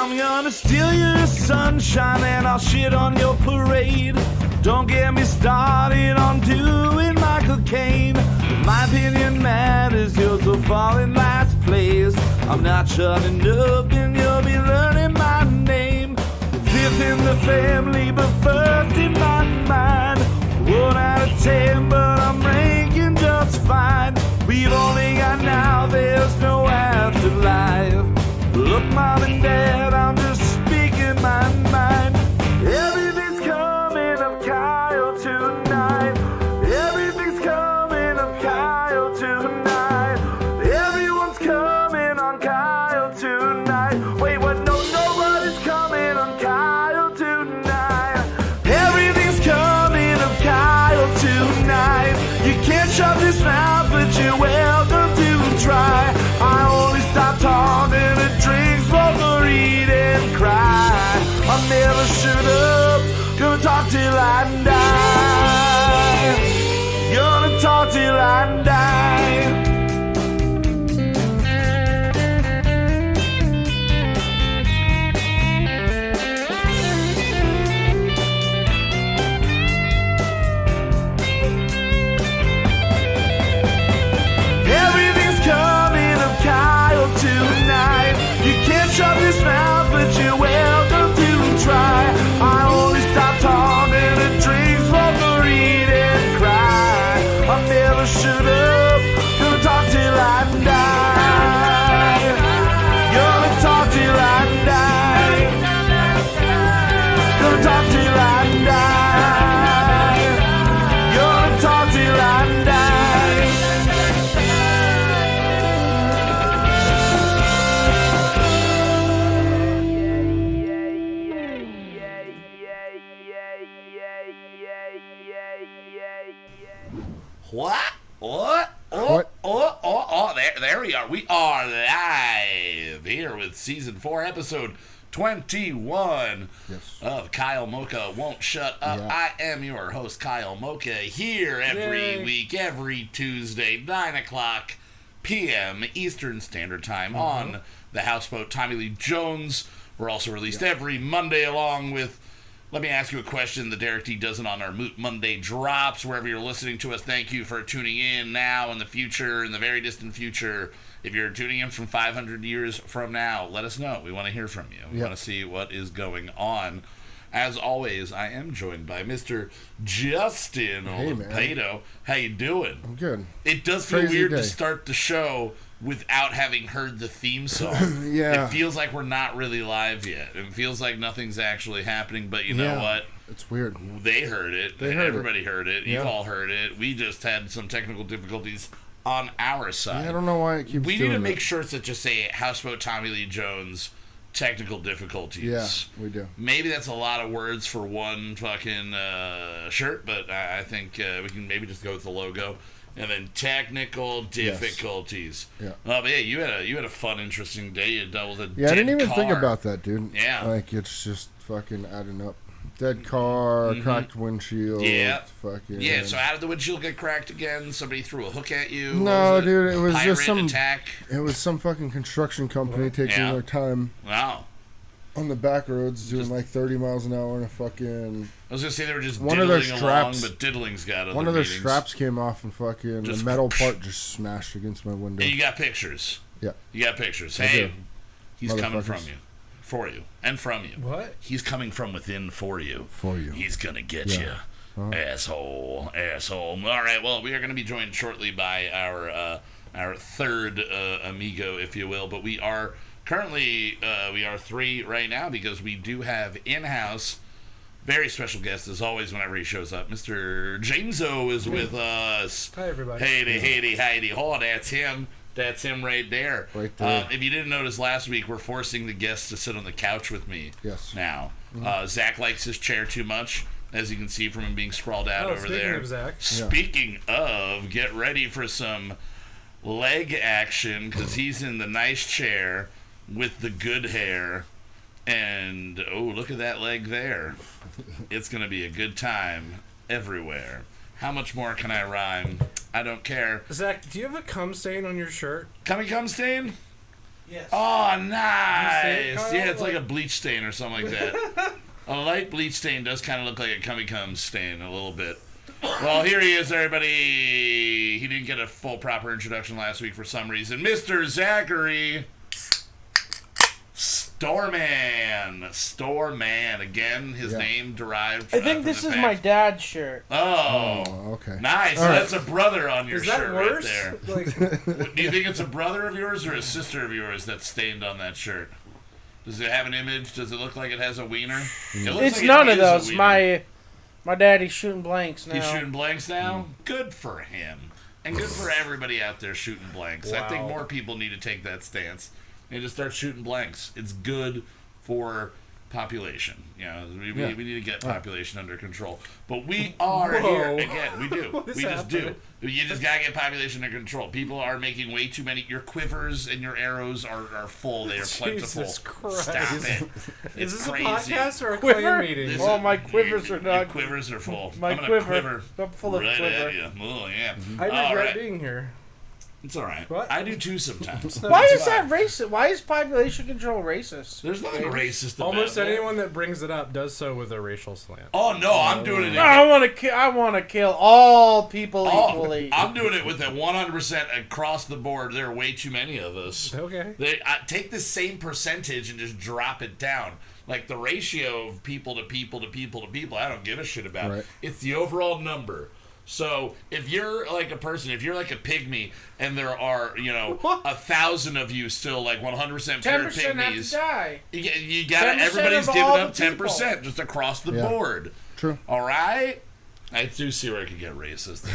I'm gonna steal your sunshine and I'll shit on your parade. Don't get me started on doing Michael Caine. My opinion matters, yours will fall in last place. I'm not shutting up and you'll be learning my name. Fifth in the family, but first in my mind. 1 out of 10, but I'm ranking just fine. We've only got now, there's no afterlife. Look, Mom and Dad, I'm just speaking my mind. Everything's coming up Kyle tonight. Everything's coming up Kyle tonight. Everyone's coming on Kyle tonight. Wait, what? No, nobody's coming on Kyle tonight. Everything's coming up Kyle tonight. You can't shut this mouth, but you're welcome to try. I only stop talking to drink, smoke, or eat and cry. I'll never shut up, gonna talk till I die. Gonna talk till I die. Everything's coming up Kyle tonight. You can't shut this mouth, but you're welcome to try. I only stop talking to drink, smoke, or eat and cry. I'll never shut up, gonna talk till I die. Gonna talk till I die. Gonna talk till I die. Gonna talk till I die. There we are. We are live here with season 4, episode 21 of Kyle Mocha Won't Shut Up. Yeah. I am your host, Kyle Mocha, here every week, every Tuesday, 9 o'clock p.m. Eastern Standard Time on the Houseboat Tommy Lee Jones. We're also released every Monday along with Let Me Ask You a Question. The Derek D doesn't on our Moot Monday drops. Wherever you're listening to us, thank you for tuning in now, in the future, in the very distant future. If you're tuning in from 500 years from now, let us know. We want to hear from you. We want to see what is going on. As always, I am joined by Mr. Justin Olympedo. How you doing? I'm good. It does feel weird to start the show without having heard the theme song. It feels like we're not really live yet. It feels like nothing's actually happening, but you know what? It's weird. They heard it. Everybody heard it. You all heard it. We just had some technical difficulties on our side. I don't know why it keeps We need to make shirts that just say Houseboat Tommy Lee Jones, technical difficulties. Yeah, we do. Maybe that's a lot of words for one fucking shirt, but I think we can maybe just go with the logo. And then technical difficulties. Yes. But yeah, you had a fun, interesting day. You dealt with a dead I didn't even car. Think about that, dude. Yeah. Like, it's just fucking adding up. Dead car, cracked windshield. Yeah. Fucking. Yeah, so how did the windshield get cracked again? Somebody threw a hook at you? No, dude, it was just some attack? It was some fucking construction company taking their time. Wow. On the back roads, doing like 30 miles an hour in a fucking. I was gonna say they were just diddling along, but diddling's got other One of their meanings. straps came off and fucking the metal part just smashed against my window. And you got pictures. Yeah. You got pictures. Hey, he's coming from you. For you. And from you. What? He's coming from within for you. For you. He's gonna get you. Asshole. All right, well, we are gonna be joined shortly by our third amigo, if you will, but we are currently we are 3 right now because we do have in-house very special guest, as always, whenever he shows up. Mr. Jameso is with us. Hi, everybody. Hey. Oh, that's him. That's him right there. Right there. If you didn't notice last week, we're forcing the guests to sit on the couch with me. Yes. Now, Zach likes his chair too much, as you can see from him being sprawled out over there. Speaking Speaking of, get ready for some leg action, because he's in the nice chair with the good hair. And, oh, look at that leg there. It's going to be a good time everywhere. How much more can I rhyme? I don't care. Zach, do you have a cum stain on your shirt? Cum stain? Yes. Oh, nice. Kyle? Yeah, it's like a bleach stain or something like that. A light bleach stain does kind of look like a cum stain a little bit. Well, here he is, everybody. He didn't get a full proper introduction last week for some reason. Mr. Zachary Storeman. Again, his name derived I think from this the is fact- my dad's shirt. Oh, okay. nice. All right. That's a brother on your Is that shirt worse? right there. Like, Do you think it's a brother of yours or a sister of yours that's stained on that shirt? Does it have an image? Does it look like it has a wiener? It looks it's like none it of is a those. wiener. My daddy's shooting blanks now. He's shooting blanks now? Good for him. And good for everybody out there shooting blanks. I think Wow. more people need to take that stance and just start shooting blanks. It's good for population. You know, we need to get population under control. But we are here again. We do. We just do. You just gotta get population under control. People are making way too many. Your quivers and your arrows are full. They are plentiful. Jesus Christ. Stop it. Is It's this crazy. a podcast or a Quiver? clan meeting? This Oh, is- my quivers are your not- quivers are full. My I'm gonna quiver. I'm full of right quiver. at you. Oh yeah. I All regret right. being here. It's all right. What? I do too sometimes. Why is that racist? Why is population control racist? There's nothing racist about Almost that. anyone that brings it up does so with a racial slant. Oh no, I'm doing it. No, I want to kill all people equally. I'm doing it with a 100% across the board. There are way too many of us. Okay. Take the same percentage and just drop it down. Like the ratio of people to people to people to people, I don't give a shit about. Right. It's the overall number. So if you're like a person, if you're like a pygmy, and there are 1,000 of you still like 100% pure 10% have to pygmies, die. you gotta. 10% Everybody's of giving all up the people. 10% just across the board. True. All right. I do see where it could get racist.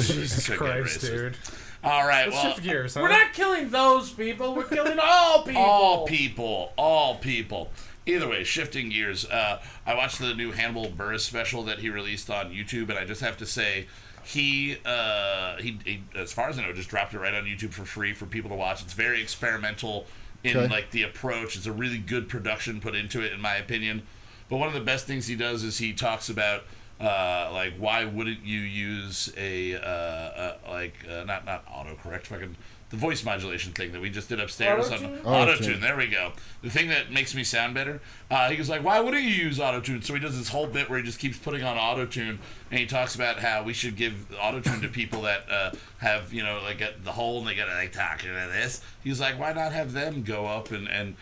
Jesus Christ, dude. All right. Let's Well, shift gears, huh? We're not killing those people. We're killing all people. all people. Either way, shifting gears. I watched the new Hannibal Buress special that he released on YouTube, and I just have to say, he as far as I know, just dropped it right on YouTube for free for people to watch. It's very experimental in like the approach. It's a really good production put into it, in my opinion. But one of the best things he does is he talks about like why wouldn't you use not autocorrect, fucking the voice modulation thing that we just did upstairs on Auto-Tune. There we go. The thing that makes me sound better. He goes like, why wouldn't you use Auto-Tune? So he does this whole bit where he just keeps putting on Auto-Tune, and he talks about how we should give Auto-Tune to people that have, like the hole and they gotta like talk to this. He's like, why not have them go up and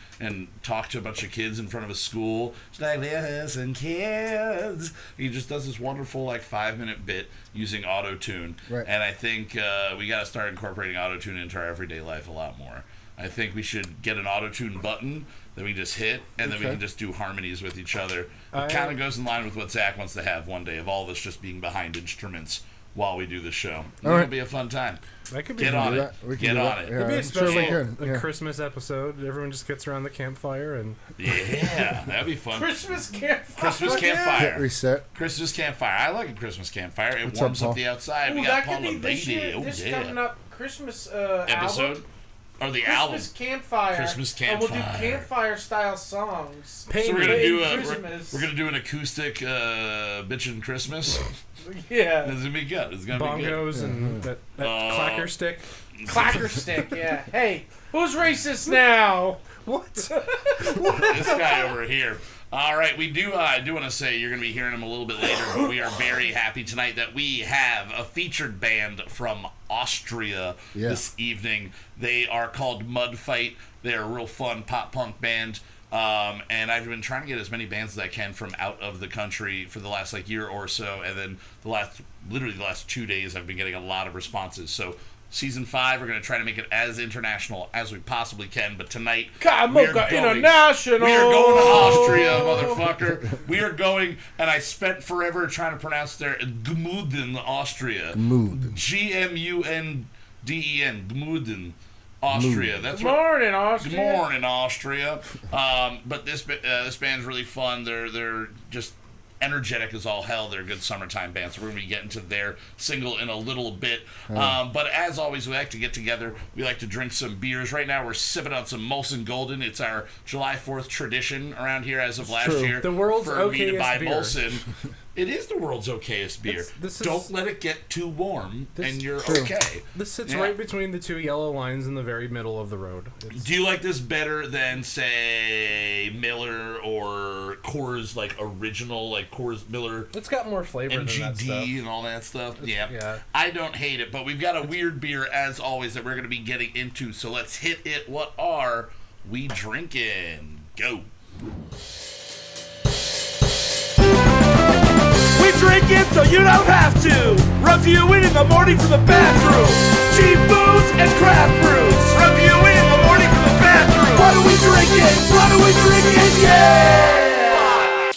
talk to a bunch of kids in front of a school? It's like, listen, kids. He just does this wonderful like 5-minute bit using Auto-Tune. Right. And I think we gotta start incorporating Auto-Tune into our everyday life a lot more. I think we should get an Auto-Tune button that we just hit, and then we can just do harmonies with each other. It kind of goes in line with what Zach wants to have one day, of all of us just being behind instruments while we do the show. It'll be a fun time. That could be Get on it. Get on it. Could be a sure we special can. Christmas episode. Everyone just gets around the campfire and Yeah, that'd be fun. Christmas campfire. Christmas Hit campfire. reset. Christmas campfire. I like a Christmas campfire. It What's warms up, up Paul? the outside. Ooh, We that got Paul could be and this Lady. year. Oh, This yeah. coming up Christmas Episode? album. Or the album. Christmas campfire. Christmas And we'll do campfire. campfire style songs. So we're gonna Painted do Christmas. we're gonna do an acoustic bitchin' Christmas. Yeah. It's gonna be good. It's gonna be good. bongos and that clacker stick. Clacker stick, yeah. Hey, who's racist now? What? This guy over here. All right, we do. I do want to say you're going to be hearing him a little bit later, but we are very happy tonight that we have a featured band from Austria this evening. They are called Mudfight. They're a real fun pop punk band. And I've been trying to get as many bands as I can from out of the country for the last year or so, and then literally the last 2 days I've been getting a lot of responses. So Season 5, we're going to try to make it as international as we possibly can, but tonight Mocha International. We are going to Austria, motherfucker. We are going, and I spent forever trying to pronounce their Gmuden, Austria. Gmuden. Gmuden, Gmuden, Austria. That's Good morning, Austria. Good morning, Austria. But this band's really fun. They're just energetic as all hell. They're a good summertime band, so we're going to be getting to their single in a little bit. But as always, we like to get together. We like to drink some beers. Right now, we're sipping on some Molson Golden. It's our July 4th tradition around here as of last year. The world's for me to okayest buy beer. Molson. It is the world's okayest beer. Don't let it get too warm, and you're okay. This sits right between the two yellow lines in the very middle of the road. Do you like this better than, say, Miller or Coors, like original, like Coors Miller? It's got more flavor than that stuff. MGD and all that stuff. Yeah. I don't hate it, but we've got a weird beer, as always, that we're going to be getting into. So let's hit it. What are we drinking? Go. We drink it so you don't have to. Rub you in the morning from the bathroom. Cheap booze and craft brews. Rub you in the morning from the bathroom. What are we drinking? What are we drinking? Yeah!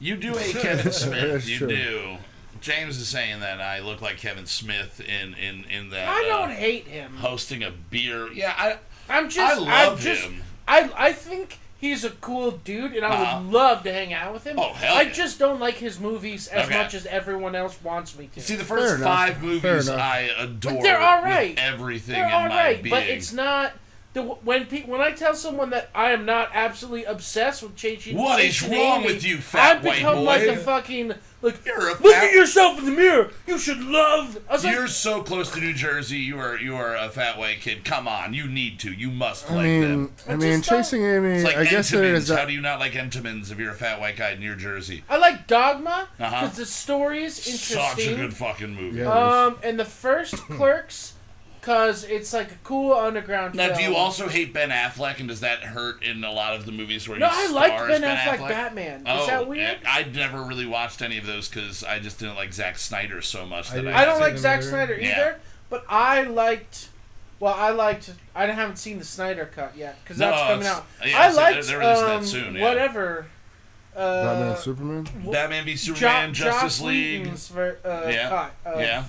You do a Kevin Smith. That's You true. do. James is saying that I look like Kevin Smith in that. I don't hate him. Hosting a beer. Yeah, I love him. I think he's a cool dude, and I would love to hang out with him. Oh, hell I yeah. just don't like his movies as much as everyone else wants me to. See, the first Fair 5 enough. movies Fair enough. I adore. But they're all right. With everything They're in all my right, being. but it's not. When I tell someone that I am not absolutely obsessed with changing, What is wrong with you, fat I've white become boy? like a fucking You're a look fat- at yourself in the mirror. You should love. I was You're like, so close to New Jersey. You are a fat white kid. Come on, you need to. You must I like mean, them. I mean, just don't- Chasing Amy. It's like I guess there is. Entenmann's. How do you not like Entenmann's if you're a fat white guy in New Jersey? I like Dogma because Uh-huh. the story is interesting. Such a good fucking movie. Yeah. And the first Clerks, because it's like a cool underground Now, film. do you also hate Ben Affleck, and does that hurt in a lot of the movies where No, he I stars like Ben Affleck Batman. Is that weird? I never really watched any of those because I just didn't like Zack Snyder so much. That I don't seen like them Zack either. Snyder Yeah. either, but I liked. Well, I haven't seen the Snyder cut yet because No, that's coming it's- out. yeah, I so liked they're releasing that soon, yeah. whatever. Batman, Superman. Batman v Superman, Justice Joss League. Whedon's Yeah. cut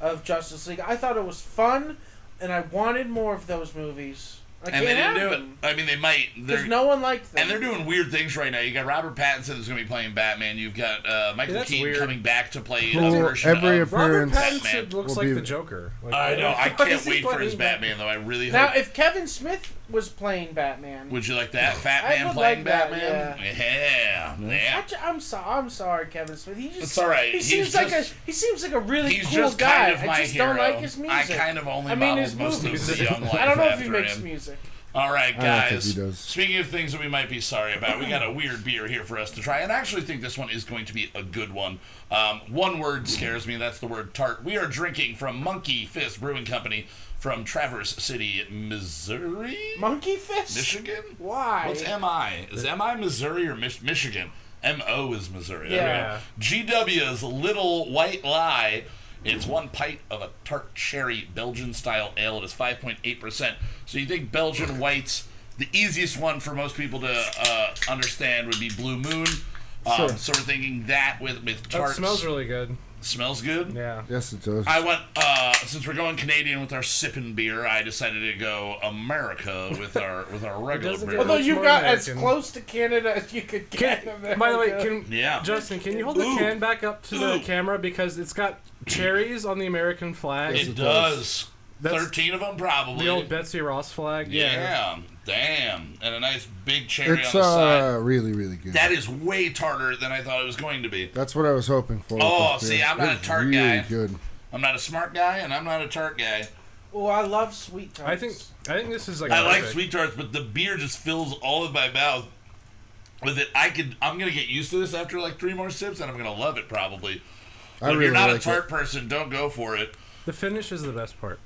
of Justice League. I thought it was fun, and I wanted more of those movies. And they didn't do it. I mean, they might. Because no one liked them. And they're doing weird things right now. You got Robert Pattinson who's going to be playing Batman. You've got Michael that's Keaton weird. coming back to play Well, a version every of Robert appearance Batman Pattinson looks will like be- the Joker. Like, I know. I why can't is he wait for his playing Batman, though. I really Now, hope. if Kevin Smith was playing Batman, Would you like that? Fat I Man would playing like that, Batman? Yeah. I'm sorry, Kevin Smith. He just It's all right. He He's seems just- like a really He's cool just guy. kind of my I just hero. don't like his music. I kind of only I mean, his modeled most movies. of the young life I don't know if he after makes him. music. All right, I don't think guys. he does. Speaking of things that we might be sorry about, we got a weird beer here for us to try, and I actually think this one is going to be a good one. One word scares me. That's the word tart. We are drinking from Monkey Fist Brewing Company from Traverse City, Missouri? Monkey Fist? Michigan? Why? What's MI? Is MI Missouri or Michigan? MO is Missouri. Yeah. GW's Little White Lie. It's 1 pint of a tart cherry Belgian-style ale. It is 5.8%. So you think Belgian whites, the easiest one for most people to understand would be Blue Moon. Sure. So we're thinking that with that tarts. smells really good. Smells good? Yeah. Yes, it does. I went, since we're going Canadian with our sipping beer, I decided to go America with our regular doesn't beer. get Although much you more got as American. close to Canada as you could get. By the way, Yeah. Justin, can you hold the Ooh. can back up to the Ooh. camera because it's got cherries on the American flag? It does. That's 13 of them, probably. the old Betsy Ross flag. Yeah. Damn. And a nice big cherry It's on the side. really, really good. That is way tartar than I thought it was going to be. That's what I was hoping for. with Oh, this see, beer. I'm not a It's tart really guy. Good. I'm not a smart guy, and I'm not a tart guy. Oh, I love sweet tarts. I think this is like. I like perfect. sweet tarts, but the beer just fills all of my mouth with it. I'm going to get used to this after like 3 more sips, and I'm going to love it probably. But if really you're not like a tart person, don't go for it. The finish is the best part.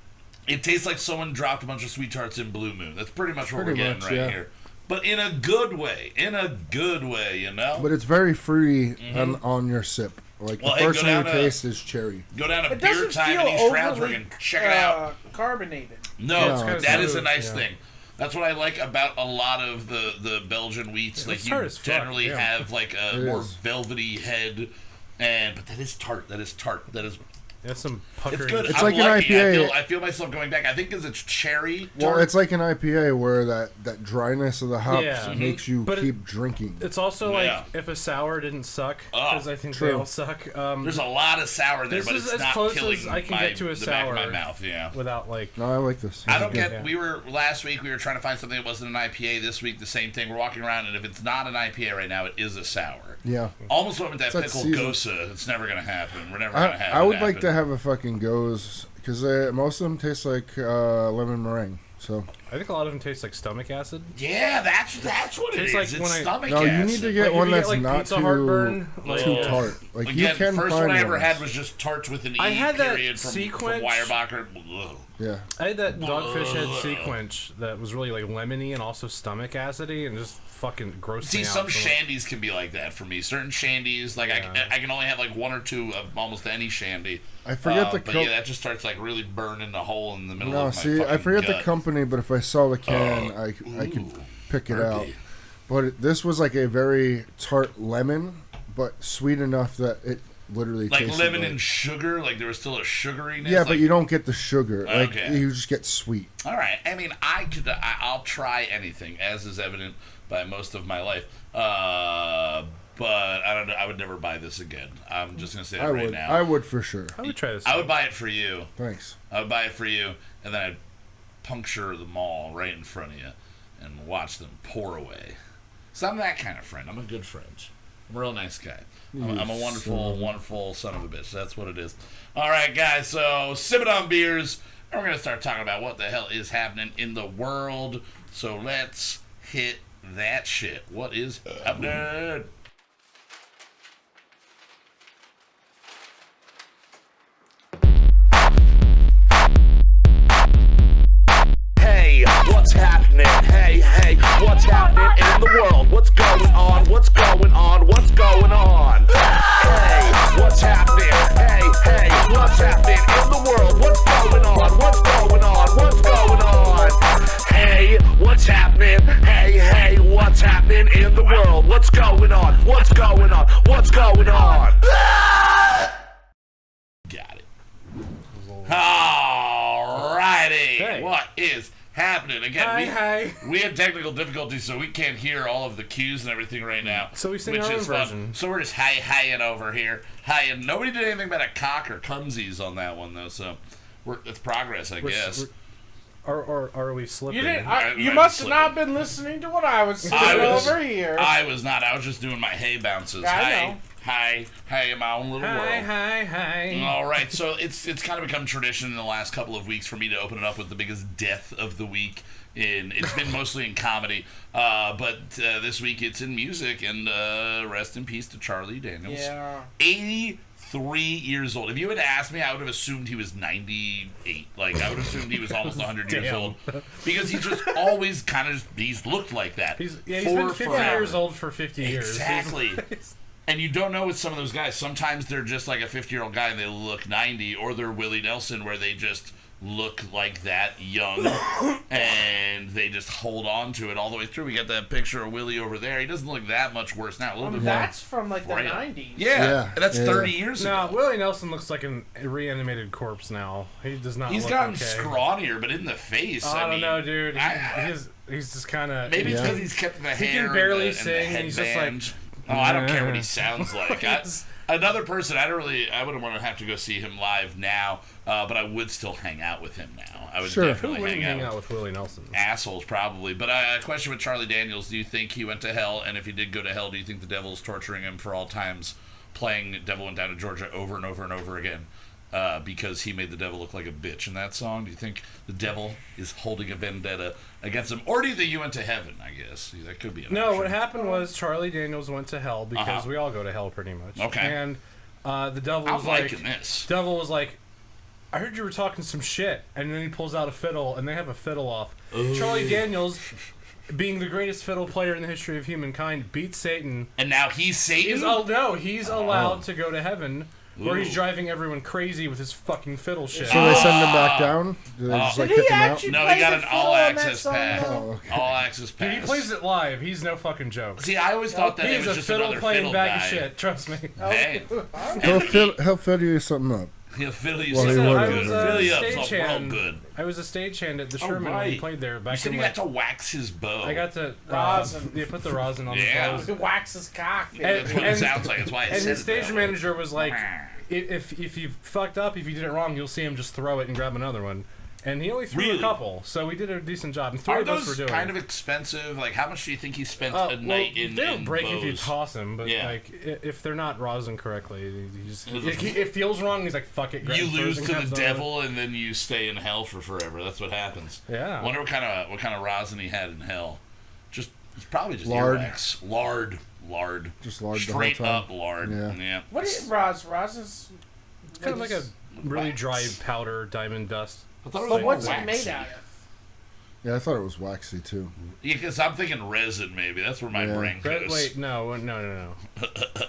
It tastes like someone dropped a bunch of sweet tarts in Blue Moon. That's pretty much what Pretty we're getting much, right yeah. here. But in a good way. You know? But it's very free on your sip. Like Well, the hey, first go thing you down to- taste is cherry. Go down to It Beer doesn't Time feel in East Stroudsburg overly and check it out. carbonated. No, No, it's that is a smooth, nice yeah. thing. That's what I like about a lot of the Belgian wheats. Yeah, Like it's you tart as fuck, generally yeah. have like a It more is. velvety head, but that is tart. That is tart. That is That's some It's puckering. good. It's I'm like an liking it. IPA. I feel myself going back. I think because it's cherry. Well, tart. it's like an IPA where that dryness of the hops Yeah. makes you But keep drinking. It's also like Yeah. if a sour didn't suck, Oh, because I think true. they all suck. There's a lot of sour there, This but is it's as not close killing as I can my, get to a the back of my sour. mouth. Yeah. Without like, No, I like this. I don't This is get. good. We were last week. We were trying to find something that wasn't an IPA. This week, the same thing. We're walking around, and if it's not an IPA right now, it is a sour. Yeah. Almost went with that It's that pickle season. gosa. It's never gonna happen. We're never gonna have. I it would like happen. to have a fucking goes because most of them taste like lemon meringue. So I think a lot of them taste like stomach acid. Yeah, that's what it Tastes is. like It's when I- stomach no, acid. you need to Like, get if one you get, that's like, not pizza too heartburn, like- tart. Like Again, you can first find one I ever ones. had was just tarts with an E I had that period from sequence- Weyerbacher. Ugh. Yeah. I had that Dogfish Head sequence that was really like lemony and also stomach acidy and just fucking grossed See, me out. some so shandies can be like that for me. Certain shandies, like Yeah. I can only have like one or two of almost any shandy. I forget the but co- yeah, that just starts like really burning a hole in the middle No, of my see, I fucking forget gut. the company, but if I saw the can, I could Ooh, pick it burpy. out. But this was like a very tart lemon, but sweet enough that it literally Like tasted lemon like, and sugar, like there was still a sugariness. yeah, like, but you don't get the sugar. Like Okay. you just get sweet. All right. I mean, I'll try anything, as is evident by most of my life. But I don't know. I would never buy this again. I'm just gonna say that I right would. now. I would for sure. I would try this. I would buy it for you. Thanks. I would buy it for you, and then I'd puncture the mall right in front of you and watch them pour away. So I'm that kind of friend. I'm a good friend. I'm a real nice guy. I'm a wonderful, wonderful son of a bitch. That's what it is. All right, guys. So sipping on beers, and we're gonna start talking about what the hell is happening in the world. So let's hit that shit. What is happening? Hey, what's happening? Hey, what's happening in the world? What's going on? What's going on? What's going on? Hey, what's happening? Hey, what's happening in the world? What's going on? What's going on? What's going on? Hey, what's happening? Hey, what's happening in the world? What's going on? What's going on? What's going on? Got it. Alrighty. Hey. What is happening? Again, Hi. we had technical difficulties, so we can't hear all of the cues and everything right now. So we sing which our own is fun. version. So we're just hi-ing over here. Hi-ing. Nobody did anything about a cock or cumsies on that one, though, so it's progress, I guess. Or are we slipping? You didn't. I You might must be have not been listening to what I was saying I was- over here. I was not. I was just doing my hey bounces. I Hi, know. hi, in my own little world. Hi. All right, so it's kind of become tradition in the last couple of weeks for me to open it up with the biggest death of the week. It's been mostly in comedy, but this week it's in music. And rest in peace to Charlie Daniels. Yeah. 83 years old. If you had asked me, I would have assumed he was 98. Like I would have assumed he was almost 100 years Damn. old because he just always kind of he's looked like that. He's been 50 forever. years old for 50 years. Exactly. And you don't know with some of those guys. Sometimes they're just like a 50-year-old guy and they look 90, or they're Willie Nelson where they just look like that young and they just hold on to it all the way through. We got that picture of Willie over there. He doesn't look that much worse now. A little bit more. That's from like the frail. 90s. Yeah, and that's Yeah. 30 years No, ago. Willie Nelson looks like a reanimated corpse now. He does not He's look gotten okay. scrawnier, but in the face. I don't mean, know, dude. I- He's just kind of... Maybe it's Yeah. because he's kept the He hair can barely and the sing, and he's just headband. like, Oh, I don't care what he sounds like. Another person, I wouldn't want to have to go see him live now, but I would still hang out with him now. I would Sure. Who definitely wouldn't hang hang out out with Willie Nelson? assholes probably. But a question with Charlie Daniels: do you think he went to hell? And if he did go to hell, do you think the devil's torturing him for all times, playing "Devil Went Down to Georgia" over and over and over again? Because he made the devil look like a bitch in that song. Do you think the devil is holding a vendetta against him? Or do you think you went to heaven, I guess? That could be an No, option. what happened was Charlie Daniels went to hell because we all go to hell pretty much. Okay. And the devil I'm was like... liking this. Devil was like, I heard you were talking some shit. And then he pulls out a fiddle, and they have a fiddle off. Charlie Daniels, being the greatest fiddle player in the history of humankind, beats Satan. And now he's Satan? He's allowed to go to heaven, where he's driving everyone crazy with his fucking fiddle shit. So they send him back down? Do they just like Did kick he him out? actually No, play he got the an fiddle all on that access song, pass. though? Oh, okay. All access pass. Dude, he plays it live. He's no fucking joke. See, I always thought that it He's was a just fiddle another playing fiddle bag guy. of shit. Trust me. Hey. He'll fiddle you something up. Yeah, Philly Well, is he so would've. good. I was Philly a up's stagehand. real good. I was a stagehand at the Oh, Sherman when right. we played there You back said in you like, got to wax his bow. I got to Rosin. Yeah, put the rosin on Yeah. the bow. Wax his cock. That's what it sounds like. That's why I And said his it stage that way. manager was like, if you fucked up, if you did it wrong, you'll see him just throw it and grab another one. And he only threw Really? a couple, so we did a decent job. And three Are of us were those doing kind it. of expensive? Like, how much do you think he spent Well, a night in they don't break if you bows? toss them, but Yeah. like if they're not rosin correctly, you just, Is it- it feels wrong. He's like, "Fuck it." grab You it lose first to and the grabs devil, and then you stay in hell for forever. That's what happens. Yeah. Wonder what kind of rosin he had in hell. It's probably just Lard. earwax. Lard. Just lard the whole Straight time. up lard. Yeah. Yeah. What is Rosin's Kind of like a really wax. dry powder diamond dust. I thought it was But like what's waxy. it made out of? Yeah, I thought it was waxy too. Yeah, because I'm thinking resin. Maybe that's where my Yeah. brain goes. Wait, no.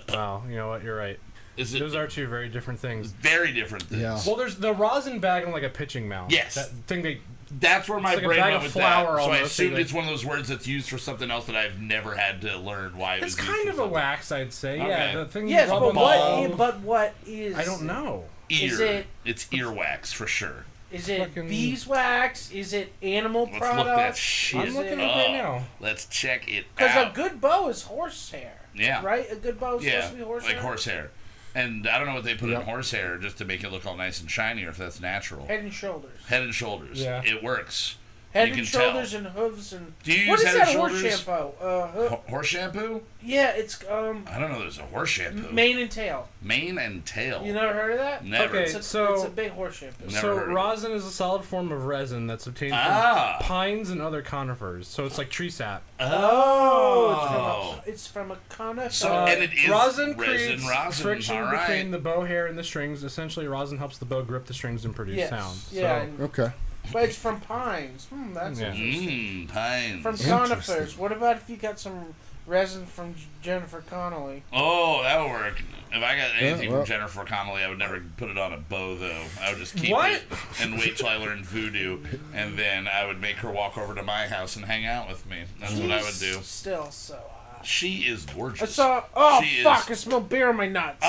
Wow, you know what? You're right. Is it Those are two very different things. very different things? Yeah. Well, there's the rosin bag on like a pitching mount. Yes. That thing they. That's where my It's like a brain bag went of with flour that. So I almost, assumed like- it's one of those words that's used for something else that I've never had to learn why it It's was used kind for of a something. wax, I'd say. Okay. Yeah, the thing. Yes, you rub but on the ball. what is? I don't know. Ear. Is it- It's earwax for sure. Is it Fucking- beeswax? Is it animal Let's product? look that shit I'm looking up. at it right now. Let's check it Because a out. good bow is horsehair. Yeah. Right? A good bow is Yeah, supposed to be horsehair. like horsehair. And I don't know what they put in Yep. horsehair just to make it look all nice and shiny, or if that's natural. Head and shoulders. Head and shoulders. Yeah. It works. Head You and can tell. shoulders and hooves and. Do you What use is Head and that horse Shoulders? shampoo? Horse shampoo? Yeah, it's I don't know. There's a horse shampoo. mane and tail. Mane and tail. You never heard of that? Never. Okay. It's So- a big horse shampoo. Never So heard of it. rosin is a solid form of resin that's obtained from Ah. pines and other conifers. So it's like tree sap. Oh. It's from a conifer. So- and it is rosin resin, creates rosin, friction all right. between the bow hair and the strings. Essentially, rosin helps the bow grip the strings and produce yes. sound. Yeah, So, and- Okay. but it's from pines. That's Yeah. interesting. Pines. From conifers. What about if you got some resin from Jennifer Connelly? Oh, that would work. If I got anything well. from Jennifer Connelly, I would never put it on a bow, though. I would just keep What? it and wait till I learned voodoo, and then I would make her walk over to my house and hang out with me. That's what I would do. Still so hot. She is gorgeous. I saw. Oh She fuck! is- I smell beer in my nuts.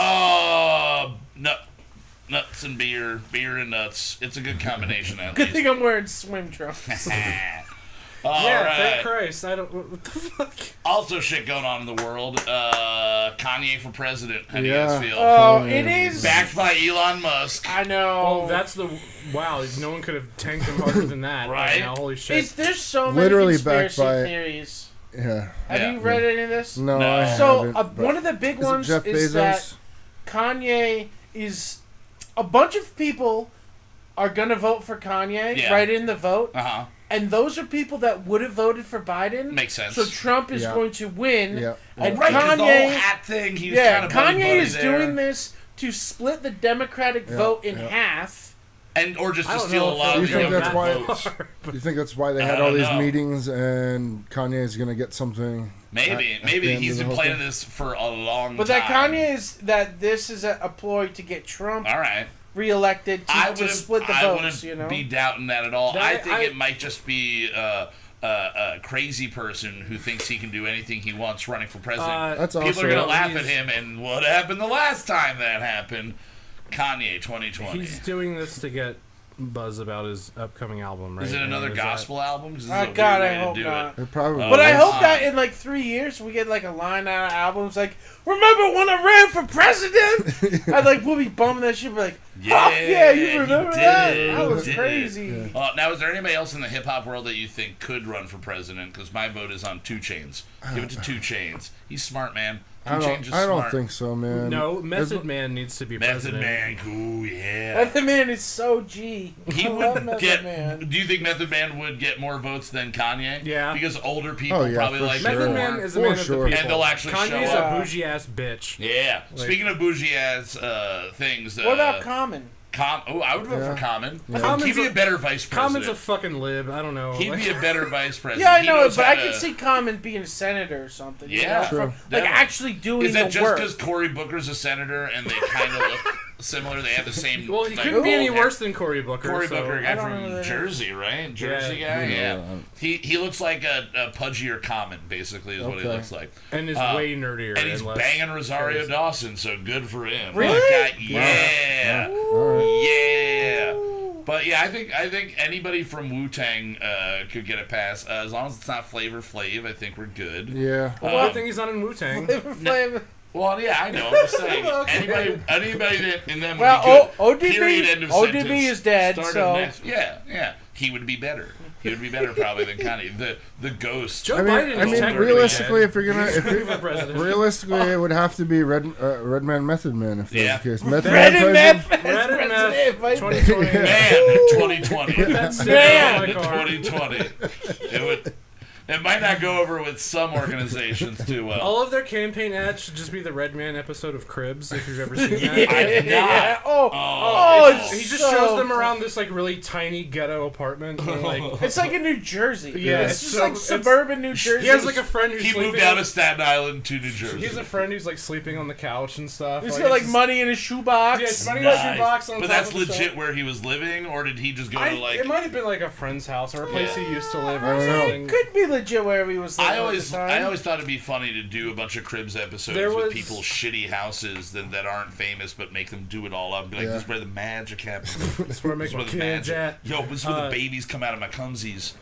Nuts and beer and nuts. It's a good combination, at Good least. thing I'm wearing swim trunks. All yeah, right. thank Christ. I don't. What the fuck? Also, shit going on in the world. Kanye for president. How do you guys feel? Oh, it is. Backed by Elon Musk. I know. Oh, that's the wow. No one could have tanked him harder than that. Right? Now. Holy shit. There's so many Literally backed conspiracy by- theories. Yeah. Have Yeah. you read any of this? No, No. I So haven't. but- one of the big is it ones Jeff is Bezos? that Kanye is a bunch of people are gonna vote for Kanye, Yeah. write in the vote, Uh-huh. and those are people that would have voted for Biden. Makes sense. So Trump is Yeah. going to win, Yeah. and Right, 'cause the whole Kanye, hat thing, he was yeah, kind of buddy Kanye is there. doing this to split the Democratic vote in half. Or just I to don't steal know a if lot Do of you the think other that's why? votes. Do you think that's why they I had all don't these know. meetings and Kanye's gonna get something? Maybe at the end he's of the been whole planning thing? this for a long But time. that Kanye is that this is a ploy to get Trump All right. reelected I to wouldn't. split the I votes. wouldn't You know, be doubting that at all. That- I think I- it might just be a crazy person who thinks he can do anything he wants running for president. That's People also are gonna laugh he's- at him. And what happened the last time that happened? Kanye 2020. He's doing this to get buzz about his upcoming album, right? Is it another Is that- gospel album? 'Cause this is Oh, a weird God, way I to hope do not. It probably. Oh, but I that's hope that fine. in like 3 years we get like a line out of albums like, "Remember when I ran for president?" I'd like we'll be bumming that shit. Be like, Yeah, yeah, you he remember did that? it, That he was did it. crazy. Now, is there anybody else in the hip hop world that you think could run for president? Because my vote is on 2 Chainz. Give it to 2 Chainz. He's smart, man. 2 Chainz is I don't smart. think so, man. No, There's- Method Man needs to be Method president. Man, cool, yeah. Method Man is so G. He I love would Method get. Man. Do you think Method Man would get more votes than Kanye? Yeah. Because older people Oh, yeah, probably for like sure. him Method more. Man is a For man sure. of the people. And they'll actually Kanye's show a up. bougie ass bitch. Yeah. Like- Speaking of bougie ass things. What about Common? I would vote Yeah. for Common. Common's He'd be a- a better vice president. Common's a fucking lib. I don't know. He'd Like- be a better vice president. Yeah, I He know, knows but how I to- could see Common being a senator or something. you Yeah. know, True. like Yeah. actually doing Is that the just work. because Cory Booker's a senator and they kind of look... similar. They have the same. Well, he like, couldn't be any worse than Cory Booker. Cory so. Booker, guy I don't know from that Jersey, right? Jersey guy. Yeah. He looks like a pudgier Common, basically, is what he looks like. And is way nerdier. And he's banging Rosario Dawson, so good for him. Really? That guy, yeah. All Yeah. But yeah, I think anybody from Wu-Tang could get a pass as long as it's not Flavor Flav. I think we're good. Yeah. Well, I think he's not in Wu-Tang. Well, yeah, I know. I'm just saying. Anybody that in them would Well, be good. Period. End of ODB sentence. is dead, Start so- of next. Yeah. He would be better. He would be better probably than Kanye. The ghost. Joe I Biden mean, is technically realistically, dead. if you're gonna, president. realistically, it would have to be Redman Method Man if that's the case. Method Red Man and president- meth. Red and Meth, 2020. Man, 2020. That's Man. my car. 2020. It might not go over with some organizations too well. All of their campaign ads should just be the Red Man episode of Cribs, if you've ever seen that. Yeah. He just shows them around this like really tiny ghetto apartment. And, like, It's like in New Jersey. Yeah, it's just like suburban New Jersey. he has like a friend who's He sleeping. moved out of Staten Island to New Jersey. He has a friend who's like sleeping on the couch and stuff. He's Like, got like it's money in his shoebox. Yeah, it's money in his shoebox on But top that's of the legit shelf. where he was living, or did he just go I, to like? it might have been like a friend's house or a place he used to live or don't know. something. Could be legit wherever he was living I always at the time. thought it'd be funny to do a bunch of Cribs episodes There with was- people's shitty houses that aren't famous, but make them do it all up. Be like, Yeah. this is where the magic happens. That's where I make This is my where the kids magic. at. Yo, this is where the babies come out of my cumsies.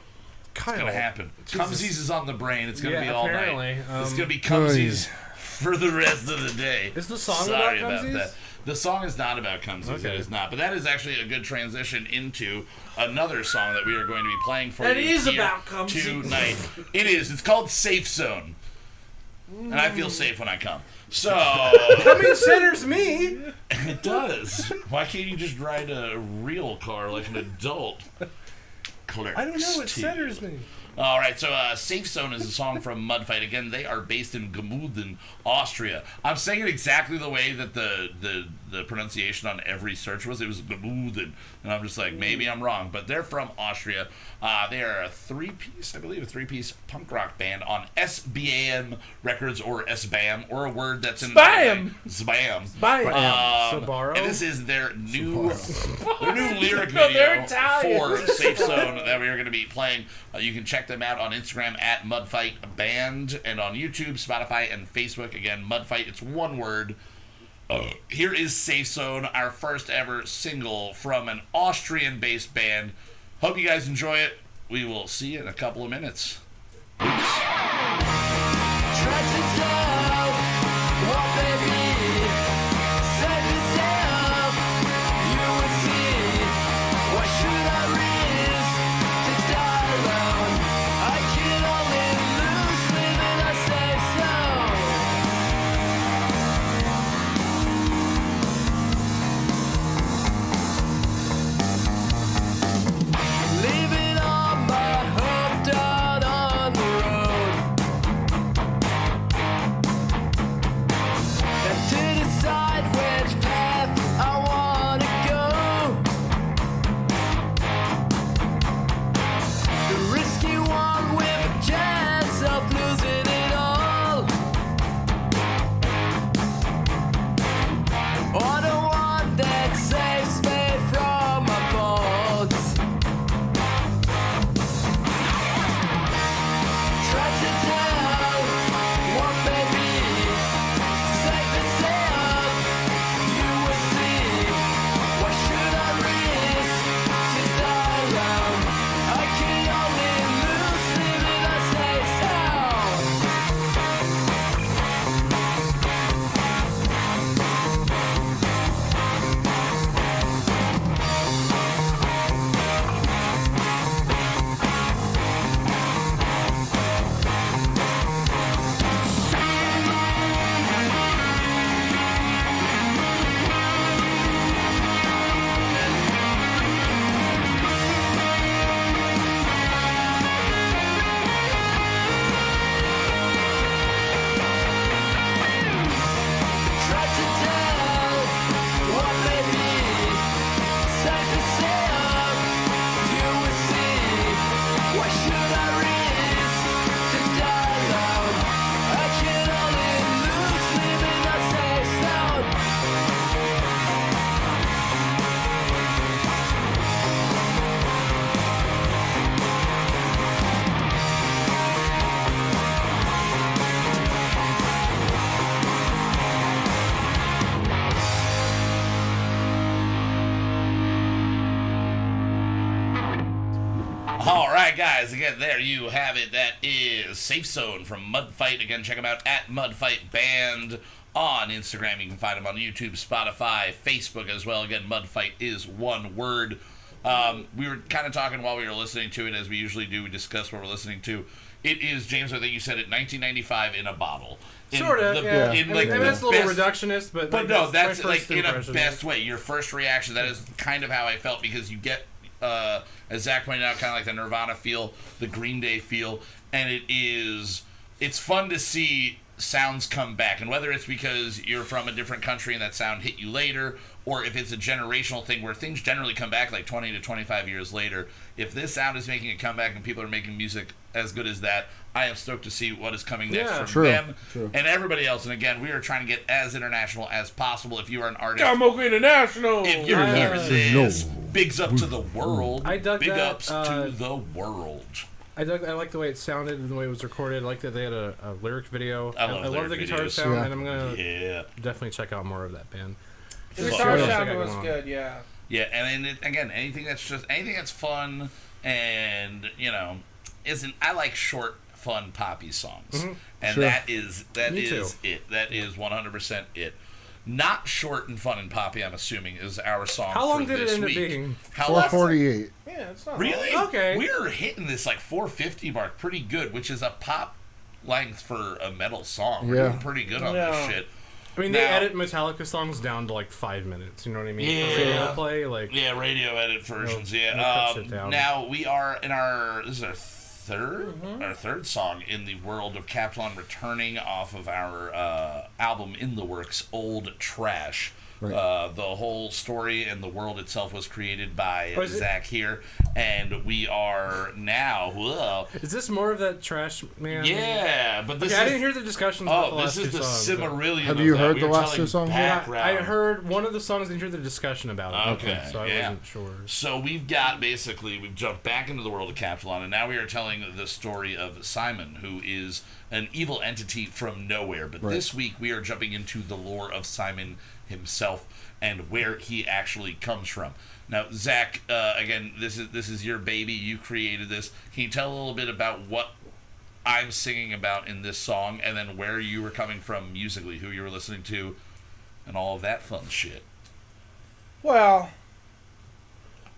It's gonna happen. Cumsies is on the brain. It's gonna Yeah, be all apparently. night. It's gonna be cumsies for the rest of the day. Is the song Sorry about Cumsies? that. The song is not about Cumsies. Okay. It is not. But that is actually a good transition into another song that we are going to be playing for That you is here about Cumsies. tonight. It is. It's called Safe Zone. And I feel safe when I come. So Coming centers me. it does. Why can't you just ride a real car like an adult? Clerks I don't know. It too. centers me. All right, so Safe Zone is a song from Mudfight. Again, they are based in Gemüden, Austria. I'm saying it exactly the way that the pronunciation on every search was. It was Gemüden. And I'm just like, maybe I'm wrong. But they're from Austria. They are a three-piece punk rock band on SBAM Records, or SBAM, or a word that's in Spam. Spam. Sabaro? And this is their new lyric No, they're video Italian. for Safe Zone that we are going to be playing. You can check them out on Instagram at Mudfight Band, and on YouTube, Spotify, and Facebook. Again, Mudfight, it's one word. Here is Safe Zone, our first ever single from an Austrian-based band. Hope you guys enjoy it. We will see you in a couple of minutes. Leaving all my hope down on the road. right, guys. Again, there you have it. That is Safe Zone from Mudfight. Again, check them out at Mudfight Band on Instagram. You can find them on YouTube, Spotify, Facebook as well. Again, Mudfight is one word. We were kind of talking while we were listening to it, as we usually do. We discuss what we're listening to. It is, James, I think you said it, 1995 in a bottle. Sort of, yeah. In, I like, mean, that's a little reductionist, but no, that's my like first in a impression. best way. Your first reaction, that is kind of how I felt, because you get, as Zach pointed out, kind of like the Nirvana feel, the Green Day feel, and it's fun to see sounds come back, and whether it's because you're from a different country and that sound hit you later, or if it's a generational thing where things generally come back like 20 to 25 years later. If this sound is making a comeback and people are making music as good as that, I am stoked to see what is coming next from them and everybody else. And again, we are trying to get as international as possible. If you are an artist, Kamoko International. if you're hearing this, bigs up to the world. I dug Big that, ups to the world. I like the way it sounded and the way it was recorded. I like that they had a lyric video. I love the lyric guitar videos. sound, and I'm gonna Yeah. definitely check out more of that band. The Sure. guitar sound was good, yeah. Yeah, and then again, anything that's fun and isn't. I like short, fun, poppy songs, and that is it. That is 100% it. Not short and fun and poppy, I'm assuming, is our song. How long for did it this end up week. being? How long? 448. Yeah, it's not Really? long. Okay. We're hitting this like 450 mark pretty good, which is a pop length for a metal song. We're doing pretty good on this shit. I mean, they edit Metallica songs down to like 5 minutes. You know what I mean? Yeah. Radio play, like radio edit versions. they'll cut shit down. Now we are in this is our third song in the world of Captalan, returning off of our album In the Works, Old Trash. Right. The whole story and the world itself was created by Zach here, and we are now. Whoa. Is this more of that trash man? Yeah, but this I didn't hear the discussions about the last this is two the songs. Cimmeridion. Have you heard we the were last telling two songs? background. I heard one of the songs. I didn't hear the discussion about it. Okay, so I wasn't sure. So we've jumped back into the world of Captalan, and now we are telling the story of Simon, who is an evil entity from nowhere. But this week we are jumping into the lore of Simon himself and where he actually comes from. Now, Zach, again, this is your baby. You created this. Can you tell a little bit about what I'm singing about in this song, and then where you were coming from musically, who you were listening to, and all of that fun shit? Well,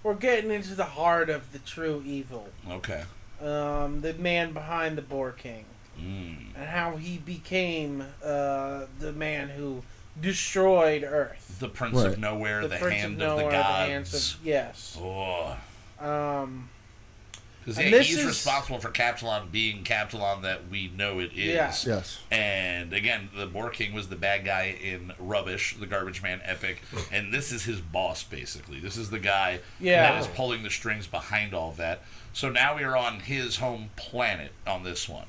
we're getting into the heart of the true evil. Okay. The man behind the Boar King. And how he became the man who destroyed Earth. The Prince of Nowhere, the Prince Hand of of the Nowhere, Gods. Yes. Oh. Because And he's responsible for Captalan being Captalan that we know it is. Yeah. Yes. And again, the Boar King was the bad guy in Rubbish, the Garbage Man epic, and this is his boss, basically. This is the guy that is pulling the strings behind all of that. So now we are on his home planet on this one.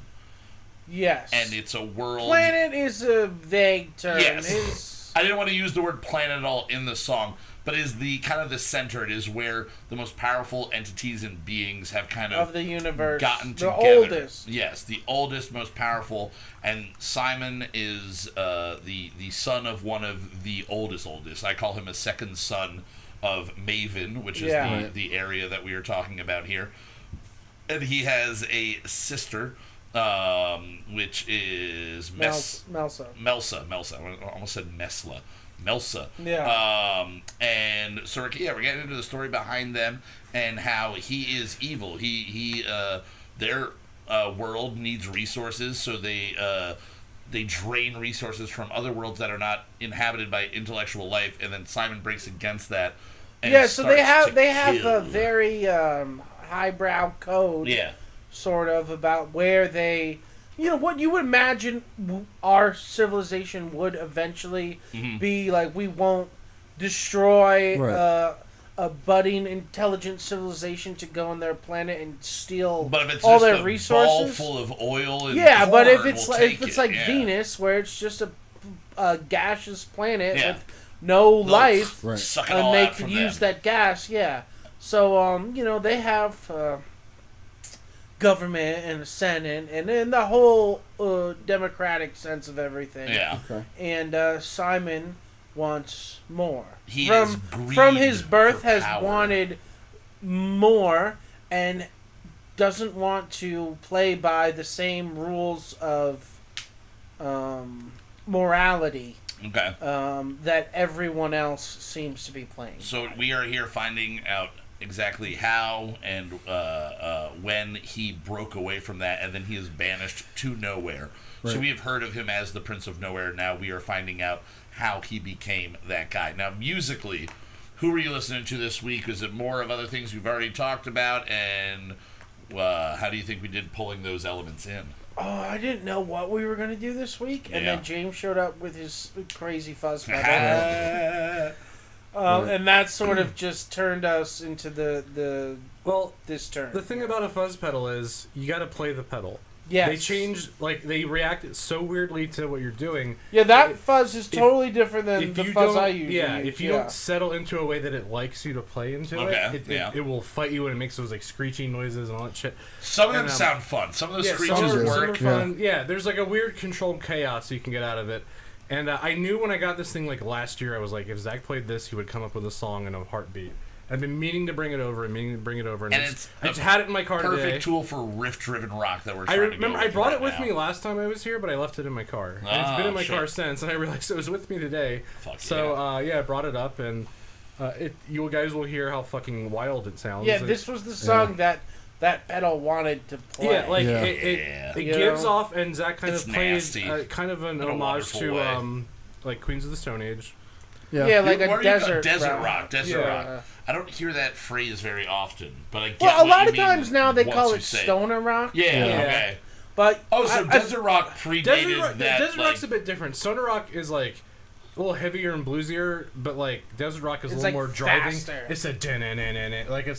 Yes. And it's a world... Planet is a vague term. Yes. I didn't want to use the word planet at all in the song, but is the kind of the center. It is where the most powerful entities and beings have kind of the universe gotten together. The oldest. Yes, the oldest, most powerful. And Simon is the son of one of the oldest. I call him a second son of Maven, which is the area that we are talking about here. And he has a sister, which is Melsa. I almost said Mesla. Melsa. Yeah. And so we're getting into the story behind them and how he is evil. Their world needs resources, so they drain resources from other worlds that are not inhabited by intellectual life, and then Simon breaks against that. And so they have a very highbrow code. Yeah. Sort of about where they, what you would imagine our civilization would eventually be like. We won't destroy a budding intelligent civilization to go on their planet and steal all their resources. Ball full of oil and but if corn, it's like Venus, where it's just a gaseous planet with no life, and they could use that gas. Yeah. So they have. Government and the Senate and then the whole democratic sense of everything. Yeah. Okay. And Simon wants more. From his birth has wanted more, and doesn't want to play by the same rules of morality. Okay. That everyone else seems to be playing. So we are here finding out exactly how and when he broke away from that, and then he is banished to nowhere. Right. So we have heard of him as the Prince of Nowhere. Now we are finding out how he became that guy. Now, musically, who were you listening to this week? Was it more of other things we've already talked about? And how do you think we did pulling those elements in? Oh, I didn't know what we were going to do this week. And then James showed up with his crazy fuzz pedal. And that sort of just turned us into this turn. The thing about a fuzz pedal is you got to play the pedal. Yes. They change, they react so weirdly to what you're doing. Yeah, that fuzz is totally different than the fuzz I usually use. If you don't settle into a way that it likes you to play into it will fight you and it makes those screeching noises and all that shit. Some of them sound fun. Some of those screeches work. Some are fun. Yeah, there's a weird controlled chaos you can get out of it. And I knew when I got this thing last year, I was like, if Zach played this, he would come up with a song in a heartbeat. I've been meaning to bring it over and I just had it in my car today. Perfect tool for riff-driven rock that we're trying to go with. I brought it with me last time I was here, but I left it in my car. And it's been in my car since, and I realized it was with me today. I brought it up, and you guys will hear how fucking wild it sounds. Yeah, this was the song that pedal wanted to play. Yeah, it gives off, and Zach kind of plays kind of an homage to Queens of the Stone Age. Yeah, like a desert rock. I don't hear that phrase very often, but I get a lot of times now they call it stoner rock. Yeah, okay. But desert rock predated that. Desert rock's a bit different. Stoner rock is a little heavier and bluesier, but desert rock is a little more driving. Faster. It's a it's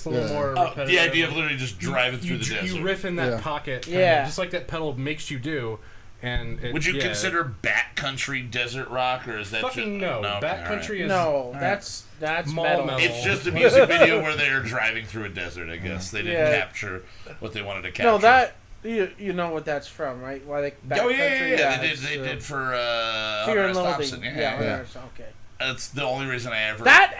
a little more repetitive. The idea of literally just driving through the desert. You riff in that pocket, just like that pedal makes you do. And would you consider backcountry desert rock, or is that fucking no? Backcountry is that's metal. It's just a music video where they're driving through a desert. I guess they didn't capture what they wanted to capture. No, that you know what that's from, right? Why they backcountry? They did for Fear and Loathing. Thompson. Okay. That's the only reason I ever that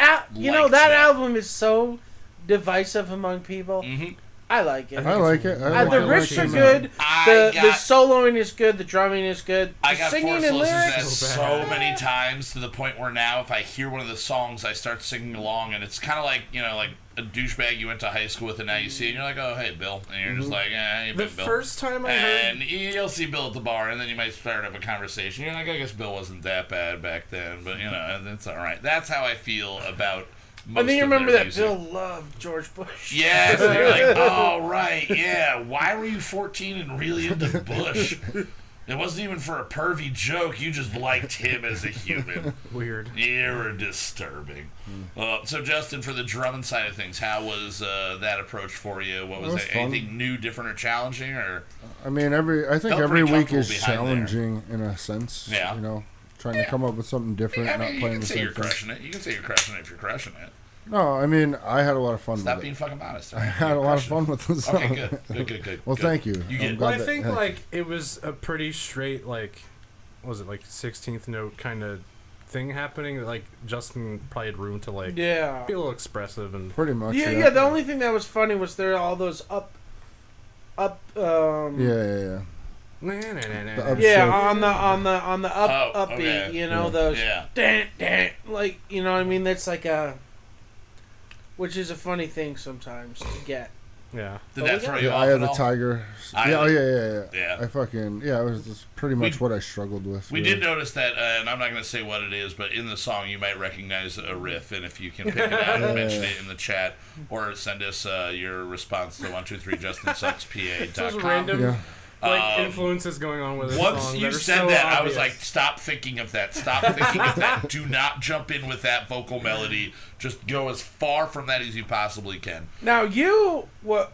album is so divisive among people. Mm-hmm. I like it. I like it. The riffs are good. The soloing is good. The drumming is good. I got singing and lyrics so many times to the point where now if I hear one of the songs, I start singing along, and it's kind of like like a douchebag you went to high school with, and now you see it, and you're like, oh hey Bill, and you're just like, hey Bill. The first time I heard, and you'll see Bill at the bar, and then you might start up a conversation. You're like, I guess Bill wasn't that bad back then, but and it's all right. That's how I feel about. I think you remember that Bill loved George Bush. Yes, and you're like, oh, right, yeah. Why were you 14 and really into Bush? It wasn't even for a pervy joke. You just liked him as a human. Weird. You were disturbing. So, Justin, for the drumming side of things, how was that approach for you? What was that? Anything new, different, or challenging? Or I mean, I think every week is challenging in a sense. Yeah. Trying to come up with something different, not playing the same thing. You can say you're crushing it if you're crushing it. No, I mean, I had a lot of fun with it. Stop being fucking modest. I had a lot of fun with the song. Okay, good. Well, thank you. I think it was a pretty straight what was it 16th note kind of thing happening. Justin probably had room to be a little expressive and pretty much. Yeah. The only thing that was funny was there all those up. Yeah. On the upbeat, okay. Those you know what I mean? That's which is a funny thing sometimes to get. Yeah. Did that throw you off? I had the tiger. Yeah. Yeah. It was just pretty much what I struggled with. We did notice that, and I'm not going to say what it is, but in the song you might recognize a riff, and if you can pick it out and mention it in the chat, or send us your response to 123justinsuckspa.com. So random influences going on with it. Once you said that, I was like, stop thinking of that. Stop thinking of that. Do not jump in with that vocal melody. Just go as far from that as you possibly can. Now,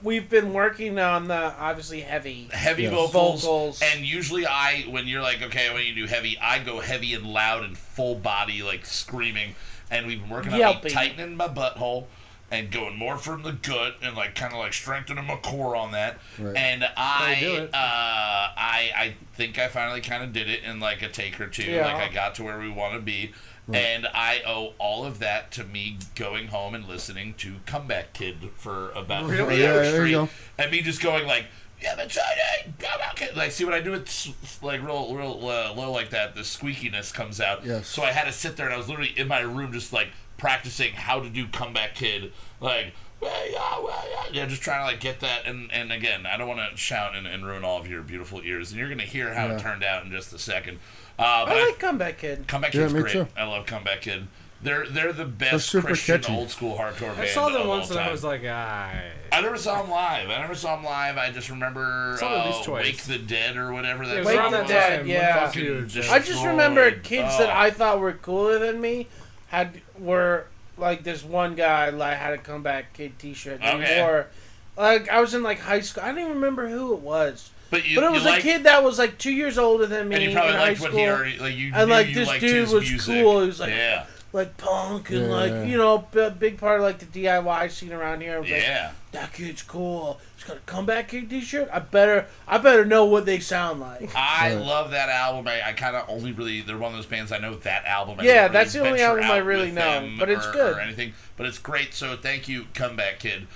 we've been working on the, obviously, heavy vocals. And usually when you're like, okay, I want you to do heavy, I go heavy and loud and full body, screaming. And we've been working on me tightening my butthole. and going more from the gut and like kind of like strengthening my core on that. Right. And I think I finally kind of did it in like a take or two. Yeah. Like I got to where we want to be. Right. And I owe all of that to me going home and listening to Comeback Kid for about 3 hours straight. And me just going like, yeah, but Comeback Kid. Like, see what I do? It's like real low like that. The squeakiness comes out. Yes. So I had to sit there and I was literally in my room just like practicing how to do Comeback Kid. Like, yeah, just trying to like get that. And again, I don't want to shout and ruin all of your beautiful ears. And you're going to hear how it turned out in just a second. I like Comeback Kid. Comeback Kid's me great. too. I love Comeback Kid. They're the best Christian catchy. old school hardcore band. I saw them of once all and time. I was like, I never saw them live. I just remember Wake the Dead or whatever that Wake song the was. Dead, yeah. I just remember kids that I thought were cooler than me were like this one guy like had a Comeback Kid T-shirt that he wore. Like I was in like high school. I don't even remember who it was. But it was a kid that was like 2 years older than me and you probably in liked high school. What he already, like you and knew like you this liked dude his was music. cool. He was like punk and a big part of like the DIY scene around here. Like, that kid's cool. He's got a Comeback Kid T-shirt. I better know what they sound like. I love that album. I kind of only really they're one of those bands I know that album. Yeah, that's the only album I really know, but it's good. Or anything, but it's great. So thank you, Comeback Kid,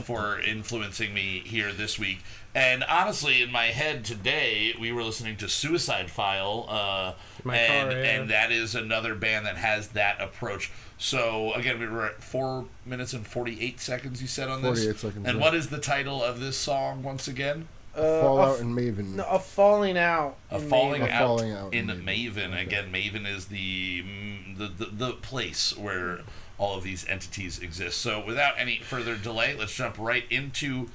for influencing me here this week. And honestly, in my head today, we were listening to Suicide File, and that is another band that has that approach. So, again, we were at 4 minutes and 48 seconds, you said, on this? 48 seconds. And what is the title of this song, once again? Fallout in Maven. No, a Falling Out. A Falling Out in Maven. Maven. Okay. Again, Maven is the place where all of these entities exist. So, without any further delay, let's jump right into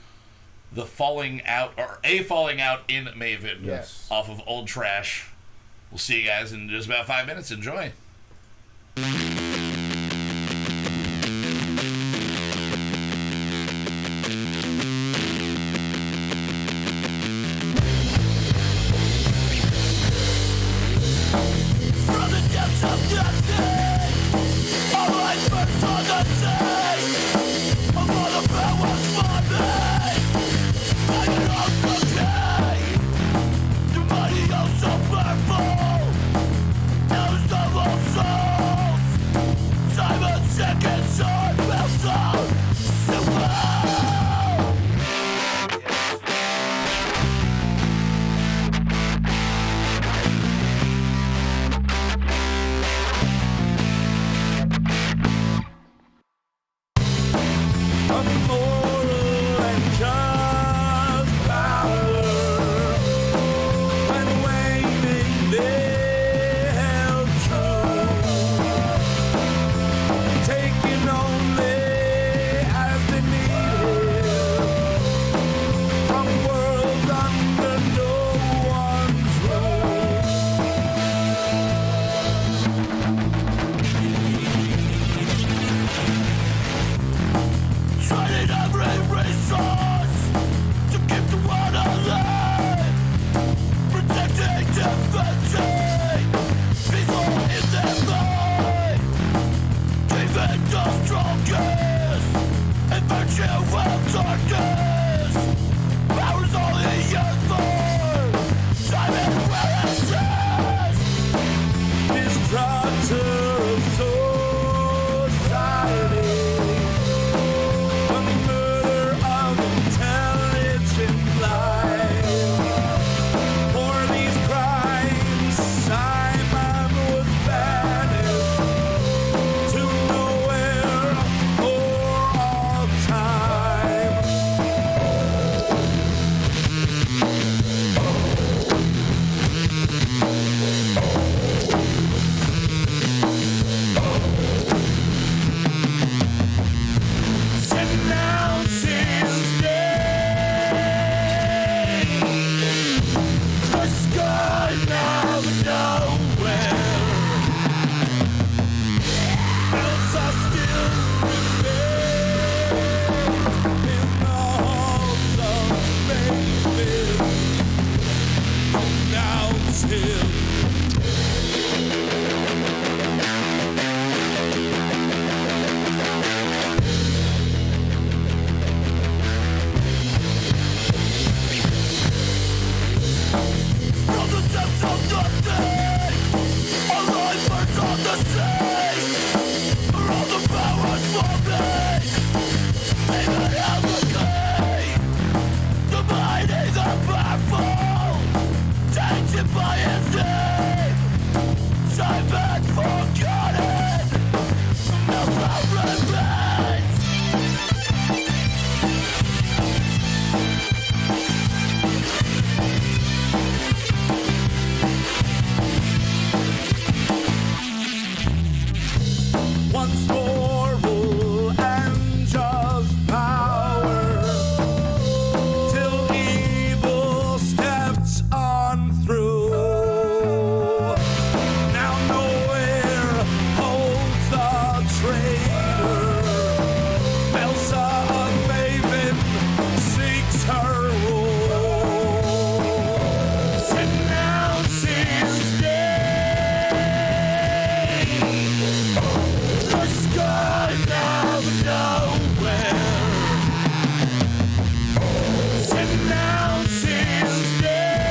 the Falling Out, or A Falling Out in Maven. Yes. Off of Old Trash. We'll see you guys in just about 5 minutes. Enjoy. Once more rule and just power till evil steps on through. Now nowhere holds the traitor. Elsa of Maven seeks her rule. Renounce his God of nowhere. Renounce his name.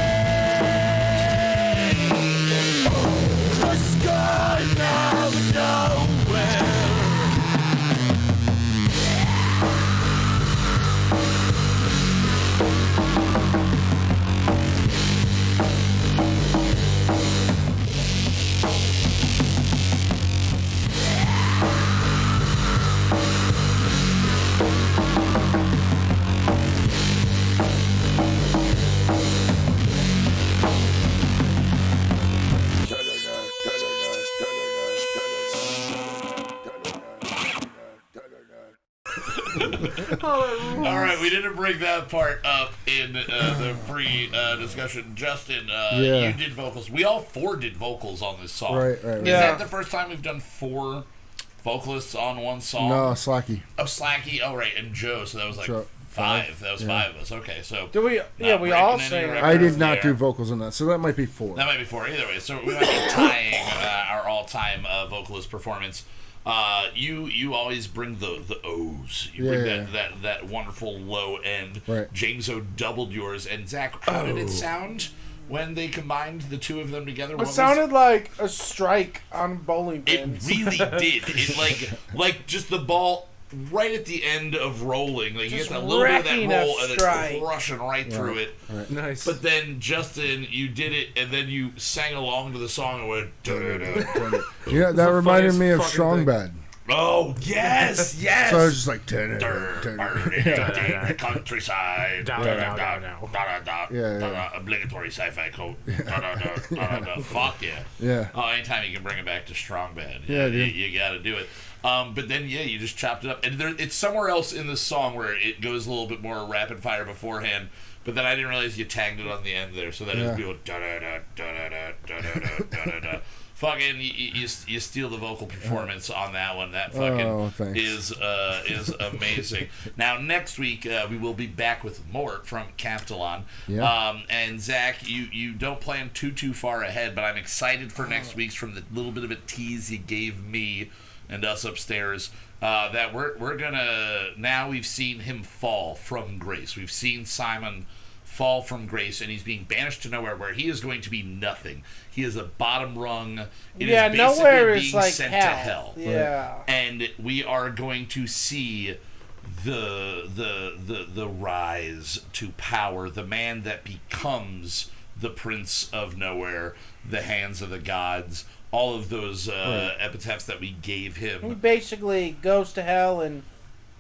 The God of nowhere. All right, we didn't bring that part up in the pre-discussion. Justin, you did vocals. We all four did vocals on this song. Right. Is that the first time we've done four vocalists on one song? No, Slacky. Oh, Slacky. Oh, right, and Joe. So that was like five. That was five of us. Okay, so do we? Yeah, we all sang. I did not do vocals on that, so that might be four. That might be four. Either way, so we might be tying our all-time vocalist performance. You always bring the O's. You bring that wonderful low end. Right. Jameso doubled yours. And Zach, how did it sound when they combined the two of them together? It sounded like a strike on bowling pins. It really did. It like just the ball right at the end of rolling. Like you get a little bit of that roll and then crushing right through it. Right. Nice. But then Justin, you did it, and then you sang along to the song and went. Da-da-da. Yeah, that reminded me of Strong Bad. Oh yes, yes. So I was just like, countryside, obligatory sci-fi quote. Fuck yeah. Yeah. Oh, anytime you can bring it back to Strong Bad, yeah, you got to do it. But then you just chopped it up, and it's somewhere else in the song where it goes a little bit more rapid fire beforehand. But then I didn't realize you tagged it on the end there, so that is people da da da da da da da da da. Fucking, you steal the vocal performance on that one. That fucking is amazing. Now next week we will be back with Mort from Captalan. Yeah. And Zach, you don't plan too far ahead, but I'm excited for next week's from the little bit of a tease you gave me and us upstairs. That we're gonna now we've seen him fall from grace. We've seen Simon fall from grace, and he's being banished to nowhere, where he is going to be nothing. He is a bottom rung. It is basically nowhere being is like sent hell. to hell. Yeah, and we are going to see the rise to power, the man that becomes the Prince of Nowhere, the hands of the gods. All of those epitaphs that we gave him. He basically goes to hell and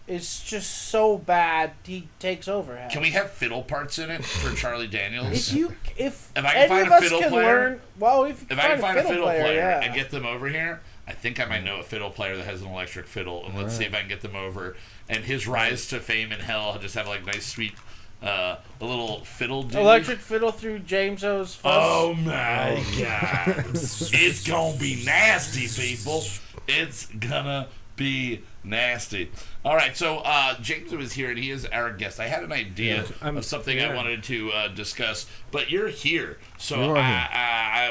it's just so bad he takes over hell. Can we have fiddle parts in it for Charlie Daniels? If I can find a fiddle player, if I can find a fiddle player and get them over here, I think I might know a fiddle player that has an electric fiddle, and let's see if I can get them over. And his rise to fame in hell, I'll just have like nice sweet. A little fiddle dude. Electric fiddle through Jameso's fuzz. Oh my god. It's gonna be nasty, people. It's gonna be nasty. Alright, so Jameso is here and he is our guest. I had an idea of something I wanted to discuss, but you're here. So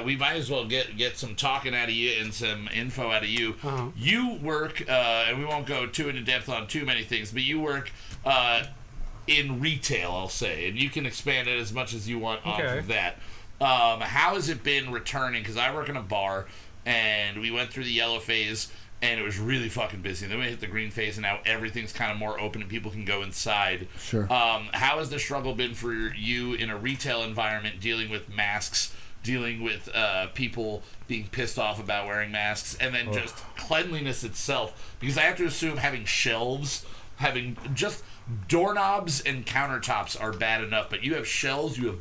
we might as well get some talking out of you and some info out of you. You work, and we won't go too into depth on too many things, but you work in retail, I'll say, and you can expand it as much as you want off of that. How has it been returning? Because I work in a bar, and we went through the yellow phase, and it was really fucking busy. And then we hit the green phase, and now everything's kind of more open, and people can go inside. Sure. How has the struggle been for you in a retail environment, dealing with masks dealing with people being pissed off about wearing masks, and then just cleanliness itself. Because I have to assume having shelves, having just doorknobs and countertops are bad enough, but you have shelves, you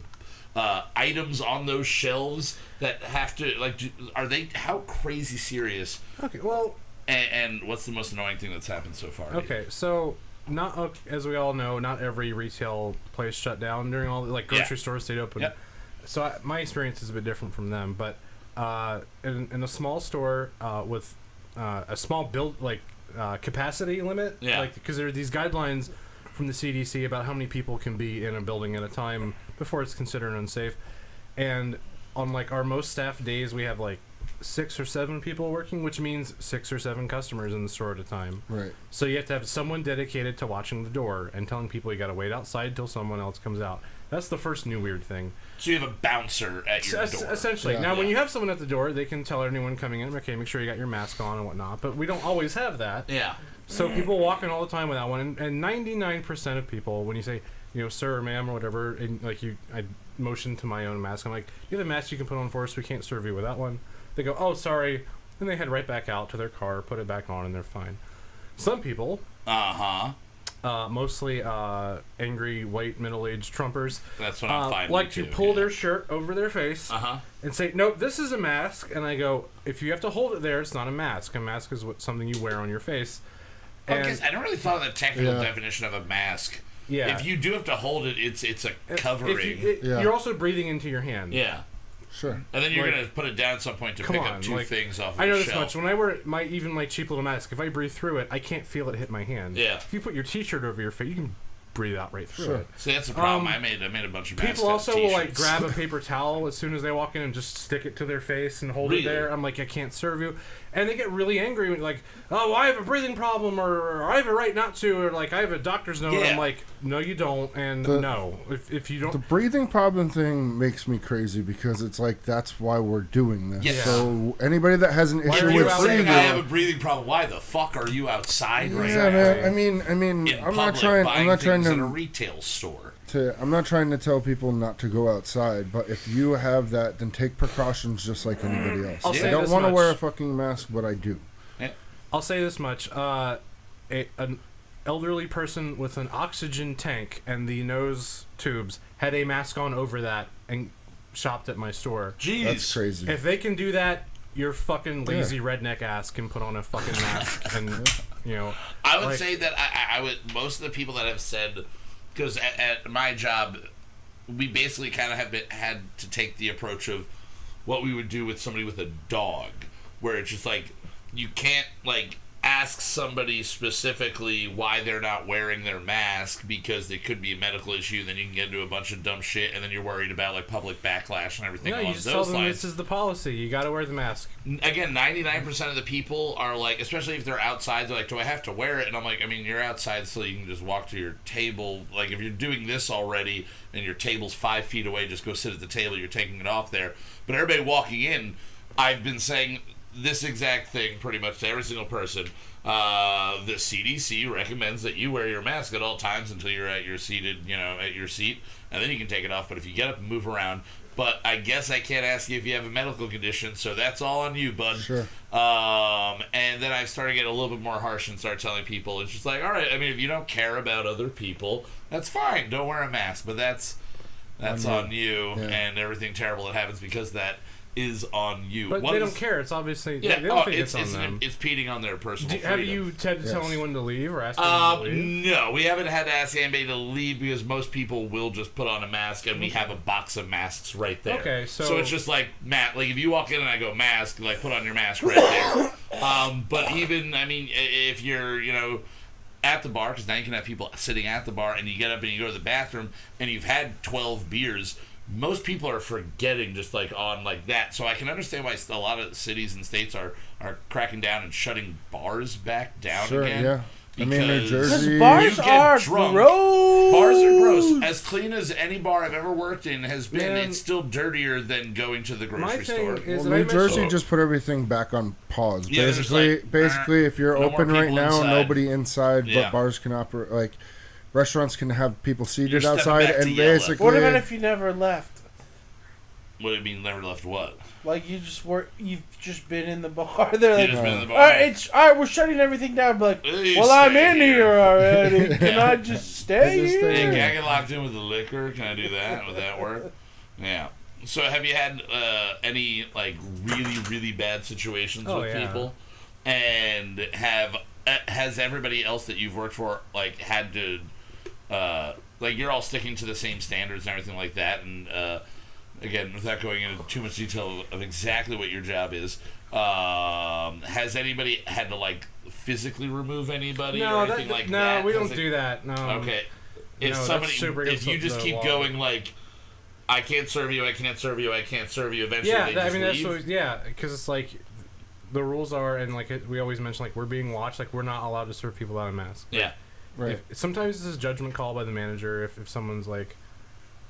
have items on those shelves that have to, like, are they, how crazy serious? Okay, well... And what's the most annoying thing that's happened so far? Okay, so... Not as we all know, not every retail place shut down during all like grocery stores stayed open. Yep. So my experience is a bit different from them, but in a small store with a small build capacity limit, because there are these guidelines from the CDC about how many people can be in a building at a time before it's considered unsafe. And on like our most staff days, we have like 6 or 7 people working, which means 6 or 7 customers in the store at a time. Right. So you have to have someone dedicated to watching the door and telling people you got to wait outside till someone else comes out. That's the first new weird thing. So you have a bouncer at your door. Essentially. Now, when you have someone at the door, they can tell anyone coming in, okay, make sure you got your mask on and whatnot. But we don't always have that. Yeah. So people walk in all the time without one, and 99% of people, when you say, sir or ma'am or whatever, and I motion to my own mask. I'm like, you have a mask you can put on for us. We can't serve you without one. They go, oh, sorry. Then they head right back out to their car, put it back on, and they're fine. Some people, mostly angry white middle-aged Trumpers, that's what I'm finding like to pull their shirt over their face and say, nope, this is a mask. And I go, if you have to hold it there, it's not a mask. A mask is something you wear on your face. Because I don't really thought of the technical definition of a mask. Yeah. If you do have to hold it, it's a covering. You're also breathing into your hand. Yeah. Sure. And then you're going to put it down at some point to pick up 2 things off of the I know shelf. this much. When I wear even my cheap little mask, if I breathe through it, I can't feel it hit my hand. Yeah. If you put your T-shirt over your face, you can breathe out right through it. See, that's the problem. I made a bunch of masks. People also will like grab a paper towel as soon as they walk in and just stick it to their face and hold it there. I'm like, I can't serve you. And they get really angry when like, oh, I have a breathing problem, or I have a right not to, or like I have a doctor's note. I'm like, no, you don't, and no, if you don't. The breathing problem thing makes me crazy because it's like that's why we're doing this. Yeah. So anybody that has an issue with breathing, I have a breathing problem. Why the fuck are you outside right now? Man. I mean, I'm not trying to in a retail store. I'm not trying to tell people not to go outside, but if you have that, then take precautions just like anybody else. I don't want to wear a fucking mask, but I do. I'll say this much: an elderly person with an oxygen tank and the nose tubes had a mask on over that and shopped at my store. Jeez, that's crazy. If they can do that, your fucking lazy redneck ass can put on a fucking mask, and I would say that I would. Most of the people that have said. Because at my job, we basically kind of had to take the approach of what we would do with somebody with a dog, where it's just like you can't like ask somebody specifically why they're not wearing their mask because it could be a medical issue. Then you can get into a bunch of dumb shit, and then you're worried about like public backlash and everything. No, along you just those tell them lines. this is the policy. You got to wear the mask. Again, 99% of the people are like, especially if they're outside, they're like, do I have to wear it? And I'm like, I mean, you're outside so you can just walk to your table. Like, if you're doing this already and your table's 5 feet away, just go sit at the table. You're taking it off there. But everybody walking in, I've been saying this exact thing pretty much to every single person. The CDC recommends that you wear your mask at all times until you're at your seated, at your seat, and then you can take it off. But if you get up and move around, but I guess I can't ask you if you have a medical condition, so that's all on you, bud. Sure. And then I started getting a little bit more harsh and started telling people, it's just like, all right, I mean, if you don't care about other people, that's fine. Don't wear a mask, but that's on you, and everything terrible that happens because of that is on you. But they don't care. It's obviously they don't think it's on them. It's impeding on their personal freedom. Have you had to tell anyone to leave or ask anyone to leave? No, we haven't had to ask anybody to leave because most people will just put on a mask, and we have a box of masks right there. Okay, so it's just like, Matt, like if you walk in and I go mask, like put on your mask right there. But even, I mean, if you're, at the bar, because now you can have people sitting at the bar, and you get up and you go to the bathroom, and you've had 12 beers. Most people are forgetting just like on like that, so I can understand why a lot of cities and states are cracking down and shutting bars back down again. Yeah. I mean, New Jersey. Bars are drunk. gross. Bars are gross. As clean as any bar I've ever worked in has been, it's still dirtier than going to the grocery store. New Jersey just put everything back on pause. Yeah, basically, if you're open right now, inside. Nobody inside, but bars can operate like. Restaurants can have people seated outside, and basically. What about if you never left? What do you mean, never left what? Like you've just been in the bar. They're like, just been in the bar. all right, we're shutting everything down. But well, I'm in here already. Can I just stay here? Yeah, can I get locked in with the liquor? Can I do that? Would that work? Yeah. So have you had any like really, really bad situations with people? And has everybody else that you've worked for like had to like you're all sticking to the same standards and everything like that? And again, without going into too much detail of exactly what your job is, has anybody had to like physically remove anybody or anything like that? No, we don't do that. No. Okay. If you just keep going like, I can't serve you, I can't serve you, I can't serve you. Eventually, that's what. Yeah, because it's like the rules are, and like we always mention, like we're being watched. Like we're not allowed to serve people without a mask. Yeah, right. Sometimes it's a judgment call by the manager. If someone's like,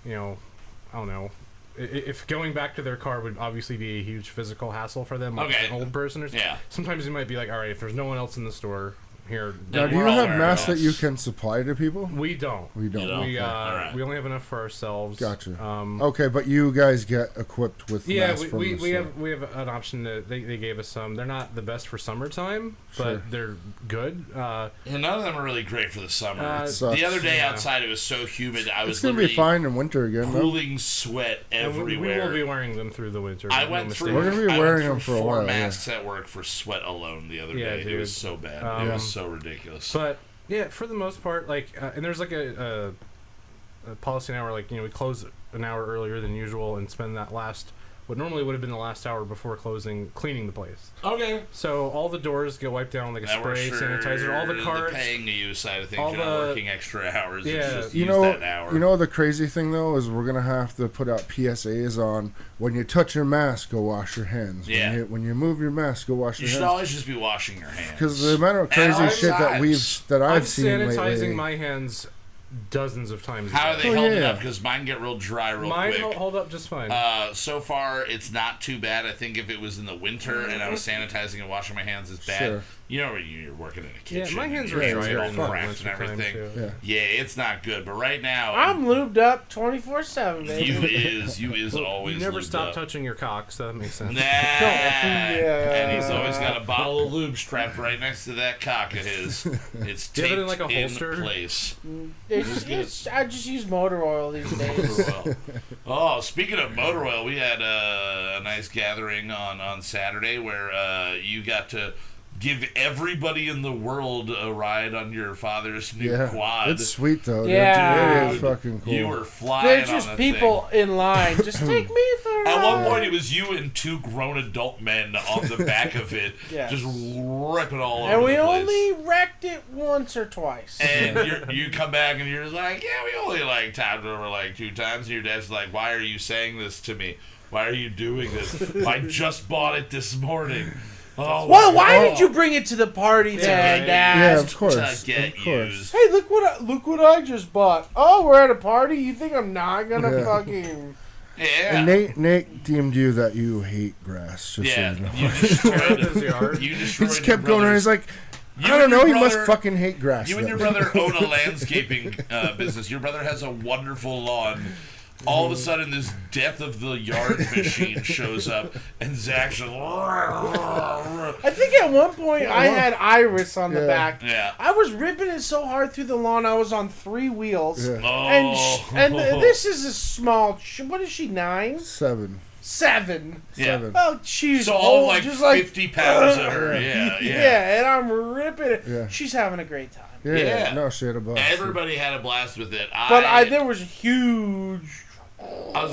I don't know. If going back to their car would obviously be a huge physical hassle for them, like an old person or something, sometimes you might be like, all right, if there's no one else in the store here. Now, do you have masks that you can supply to people? We don't. We don't. We only have enough for ourselves. Gotcha. Okay, but you guys get equipped with masks from the store. we have an option that they gave us some. They're not the best for summertime, but they're good. None of them are really great for the summer. The other day outside, it was so humid. It's gonna be fine in winter again. Cooling sweat everywhere. We will be wearing them through the winter. We're gonna be wearing them for a while. 4 masks at work for sweat alone the other day. Dude. It was so bad. It was so ridiculous. But yeah, for the most part, like, and there's like a policy now where like we close an hour earlier than usual and spend that what normally would have been the last hour before closing cleaning the place. Okay. So all the doors get wiped down with like a spray, sanitizer, all the carts. The paying you side of things, you're not working extra hours. Yeah. It's just use that hour. You know the crazy thing though is we're gonna have to put out PSAs on when you touch your mask, go wash your hands. Yeah. When you move your mask, go wash your hands. You should always just be washing your hands. Because the amount of crazy shit that I've seen lately. I'm sanitizing my hands dozens of times. How are they holding up? Because mine get real dry real quick. Mine hold up just fine. So far, it's not too bad. I think if it was in the winter and I was sanitizing and washing my hands, it's bad. Sure. You know, you're working in a kitchen. Yeah, my hands are dry all cracked and everything. Yeah, it's not good. But right now, I'm lubed up 24/7, baby. You is always. You never lubed stop up. touching your cock, so that makes sense. Nah. And he's always got a bottle of lube strapped right next to that cock of his. It's taped in like a holster? Place. I just use motor oil these days. Oh, speaking of motor oil, we had a nice gathering on Saturday where you got to give everybody in the world a ride on your father's new quad. It's sweet though. Yeah, it is fucking cool. You were flying. There's just people in line. Just take me for a ride. At one point, it was you and 2 grown adult men on the back of it, just ripping all over the place. And we only wrecked it once or twice. And you come back and you're like, yeah, we only like topped over like 2 times. And your dad's like, why are you saying this to me? Why are you doing this? I just bought it this morning. Oh, well, why did you bring it to the party, Dad? Yeah, of course. To get used. Hey, look what I just bought. Oh, we're at a party. You think I'm not gonna fucking? Yeah. And Nate deemed you that you hate grass. Just so you know. You destroyed his yard. You destroyed. He just kept going around. He's like, I don't know. He must fucking hate grass. You and your brother own a landscaping business. Your brother has a wonderful lawn. All of a sudden, this death of the yard machine shows up, and Zach's just... I think at one point I had Iris on the back. Yeah. I was ripping it so hard through the lawn, I was on 3 wheels. Yeah. And this is a small... What is she, 9? 7. 7. Yeah. 7. Oh, she's so all old, like just 50 pounds of her. Yeah, and I'm ripping it. Yeah. She's having a great time. Yeah. No, she had a blast. Everybody had a blast with it. There was a huge... I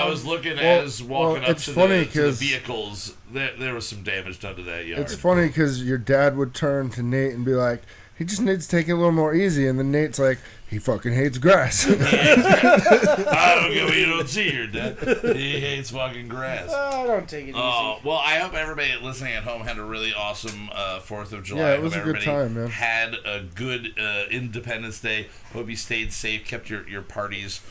was looking as walking up to the vehicles. There was some damage done to that yard. It's funny because your dad would turn to Nate and be like, he just needs to take it a little more easy. And then Nate's like, he fucking hates grass. I don't get what you don't see here, Dad. He hates fucking grass. I don't take it easy. Well, I hope everybody listening at home had a really awesome 4th of July. Yeah, it was a good time, man. Had a good Independence Day. Hope you stayed safe, kept your parties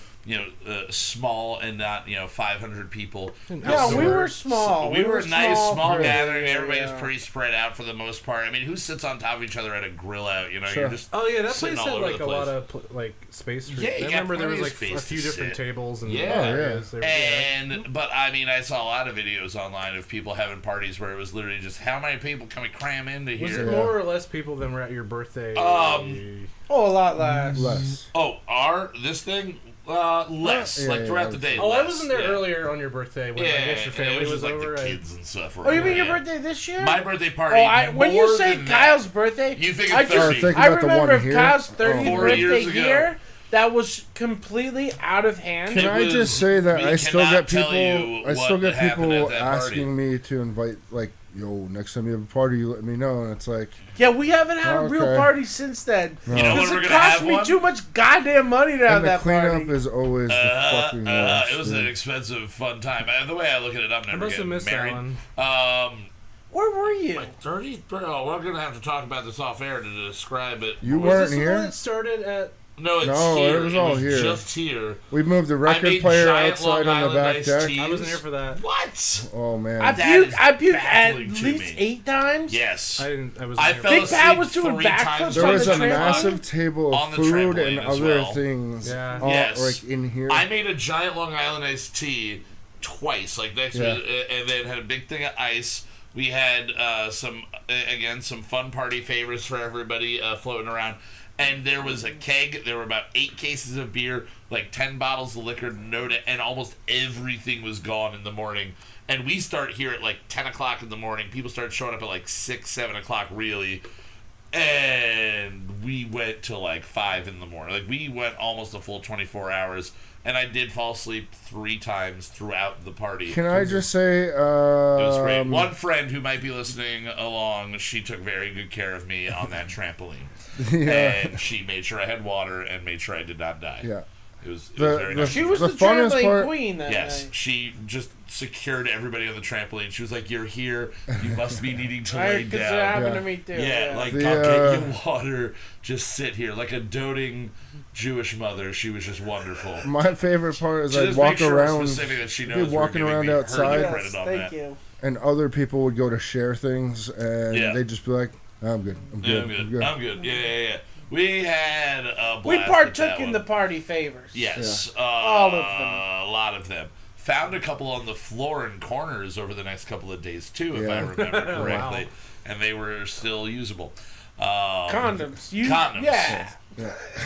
small and not 500 people. Yeah, so we were small. We were a nice small gathering. Yeah, Everybody was pretty spread out for the most part. I mean, who sits on top of each other at a grill out? You're just that sitting place all had over like the a place. lot of space. For Yeah, I remember there was like a few different tables and areas. But I mean, I saw a lot of videos online of people having parties where it was literally just how many people can we cram into here? Was it more or less people than were at your birthday? A lot less. This thing. Less, throughout the day. Oh, I wasn't there earlier on your birthday when I guess your family was like over. The kids and stuff. Oh, you mean your birthday this year? My birthday party. When you say Kyle's birthday, you think it's 30. I remember Kyle's 30th birthday here. That was completely out of hand. Can I just say that I still get people asking me to invite, like, yo, next time you have a party, you let me know. And it's like, yeah, we haven't had a real party since then. No. Because it cost me too much goddamn money to have that party. The cleanup is always the fucking worst. It was an expensive, fun time. The way I look at it, I'm never getting married. Where were you? My 30th. Oh, we're gonna have to talk about this off air to describe it. You weren't here. Was this the one that started at? No, here. It was all here. Just here. We moved the record player outside on the back deck. I wasn't here for that. What? Oh man, I puked at least 8 times. Yes, I fell Big Pat was asleep doing 3 backflips times. there was a trampoline? massive table of food and other things. Yeah. Like in here. I made a giant Long Island iced tea twice, like next to it, and then had a big thing of ice. We had some fun party favors for everybody floating around. And there was a keg. There were about 8 cases of beer, like 10 bottles of liquor, and almost everything was gone in the morning. And we start here at like 10 o'clock in the morning. People started showing up at like 6, 7 o'clock, really. And we went till like 5 in the morning. Like, we went almost a full 24 hours. And I did fall asleep 3 times throughout the party. Can I just say... it was great. One friend who might be listening along, she took very good care of me on that trampoline. And she made sure I had water and made sure I did not die. Yeah. It was very nice. She was the trampoline queen that night. She just secured everybody on the trampoline. She was like, "You're here. You must be needing to lay down." Because it happened to me too. Yeah, like, I'll get you water. Just sit here. Like a doting Jewish mother, she was just wonderful. My favorite part is I'd walk around. Be walking around outside. Yes, thank you. And other people would go to share things, and they'd just be like, I'm good. I'm good. Yeah. We had a blast. We partook in the party favors. Yes. All of them. A lot of them. Found a couple on the floor and corners over the next couple of days, too, if I remember correctly. Wow. And they were still usable. Condoms. Condoms. Yeah.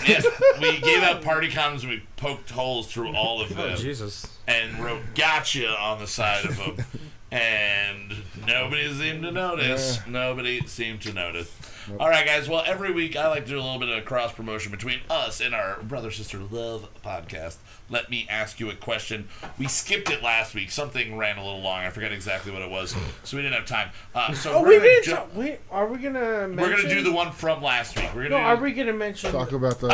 Yes, we gave out party condoms and we poked holes through all of them. Oh, Jesus. And wrote "Gotcha" on the side of them. And nobody seemed to notice. Nobody seemed to notice. Nope. All right, guys. Well, every week I like to do a little bit of cross promotion between us and our Brother Sister Love podcast. Let me ask you a question. We skipped it last week. Something ran a little long. I forget exactly what it was, so we didn't have time. Are we gonna mention? We're gonna do the one from last week. Are we gonna mention? Talk about the.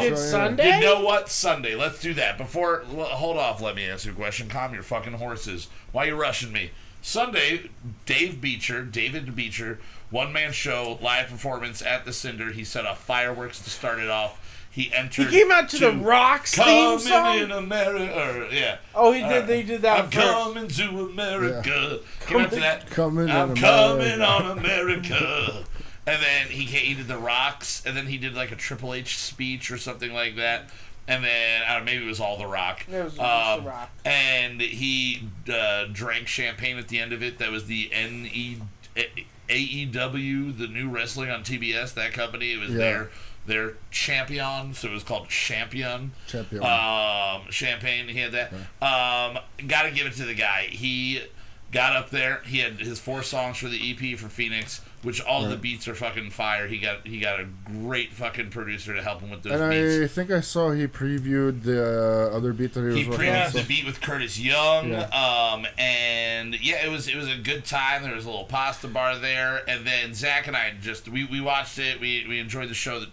It's Sunday. You know what? Sunday. Let's do that. Hold off. Let me ask you a question. Calm your fucking horses. Why are you rushing me? Sunday, David Beecher, one-man show, live performance at the Cinder. He set off fireworks to start it off. He came out to the Rocks theme song. Coming in America, Oh, he did. They did that. I'm coming to America. Came out to that. I'm coming on America. And then he did the Rocks, and then he did like a Triple H speech or something like that. And then, I don't know, maybe it was all The Rock. It was The Rock. And he drank champagne at the end of it. That was the AEW, the new wrestling on TBS, that company. It was their champion, so it was called Champion. Champagne, he had that. Gotta give it to the guy. He got up there. He had his 4 songs for the EP for Phoenix, which all the beats are fucking fire. He got a great fucking producer to help him with those beats. And I think I saw he previewed the other beat that he was working on. He previewed the beat with Curtis Young. And it was a good time. There was a little pasta bar there, and then Zach and I we watched it. We enjoyed the show.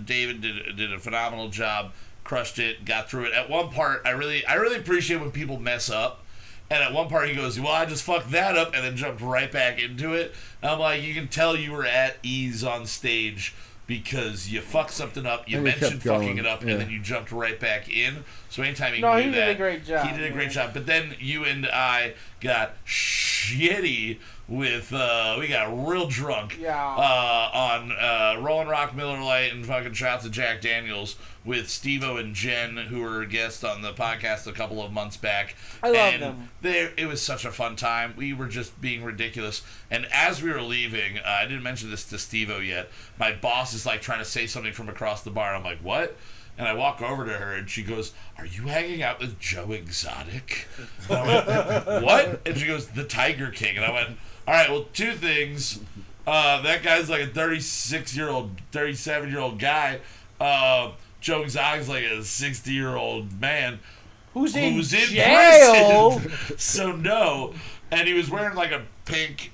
David did a phenomenal job, crushed it, got through it. At one part, I really appreciate when people mess up. And at one part he goes, well, I just fucked that up, and then jumped right back into it. And I'm like, you can tell you were at ease on stage because you fucked something up, you mentioned fucking it up, and then you jumped right back in. So anytime he can do that, he did a great job. He did a great job. But then you and I got shitty with we got real drunk on Rolling Rock, Miller Lite, and fucking shots of Jack Daniels with Steve-O and Jen, who were guests on the podcast a couple of months back. I love them. It was such a fun time. We were just being ridiculous. And as we were leaving, I didn't mention this to Steve-O yet, my boss is like trying to say something from across the bar. I'm like, what? And I walk over to her, and she goes, "Are you hanging out with Joe Exotic?" And I went, "What?" And she goes, "The Tiger King." And I went, "All right, well, two things. That guy's like a 36-year-old, 37-year-old guy. Joe Exotic's like a 60-year-old man who's in jail. Prison." So no. And he was wearing like a pink,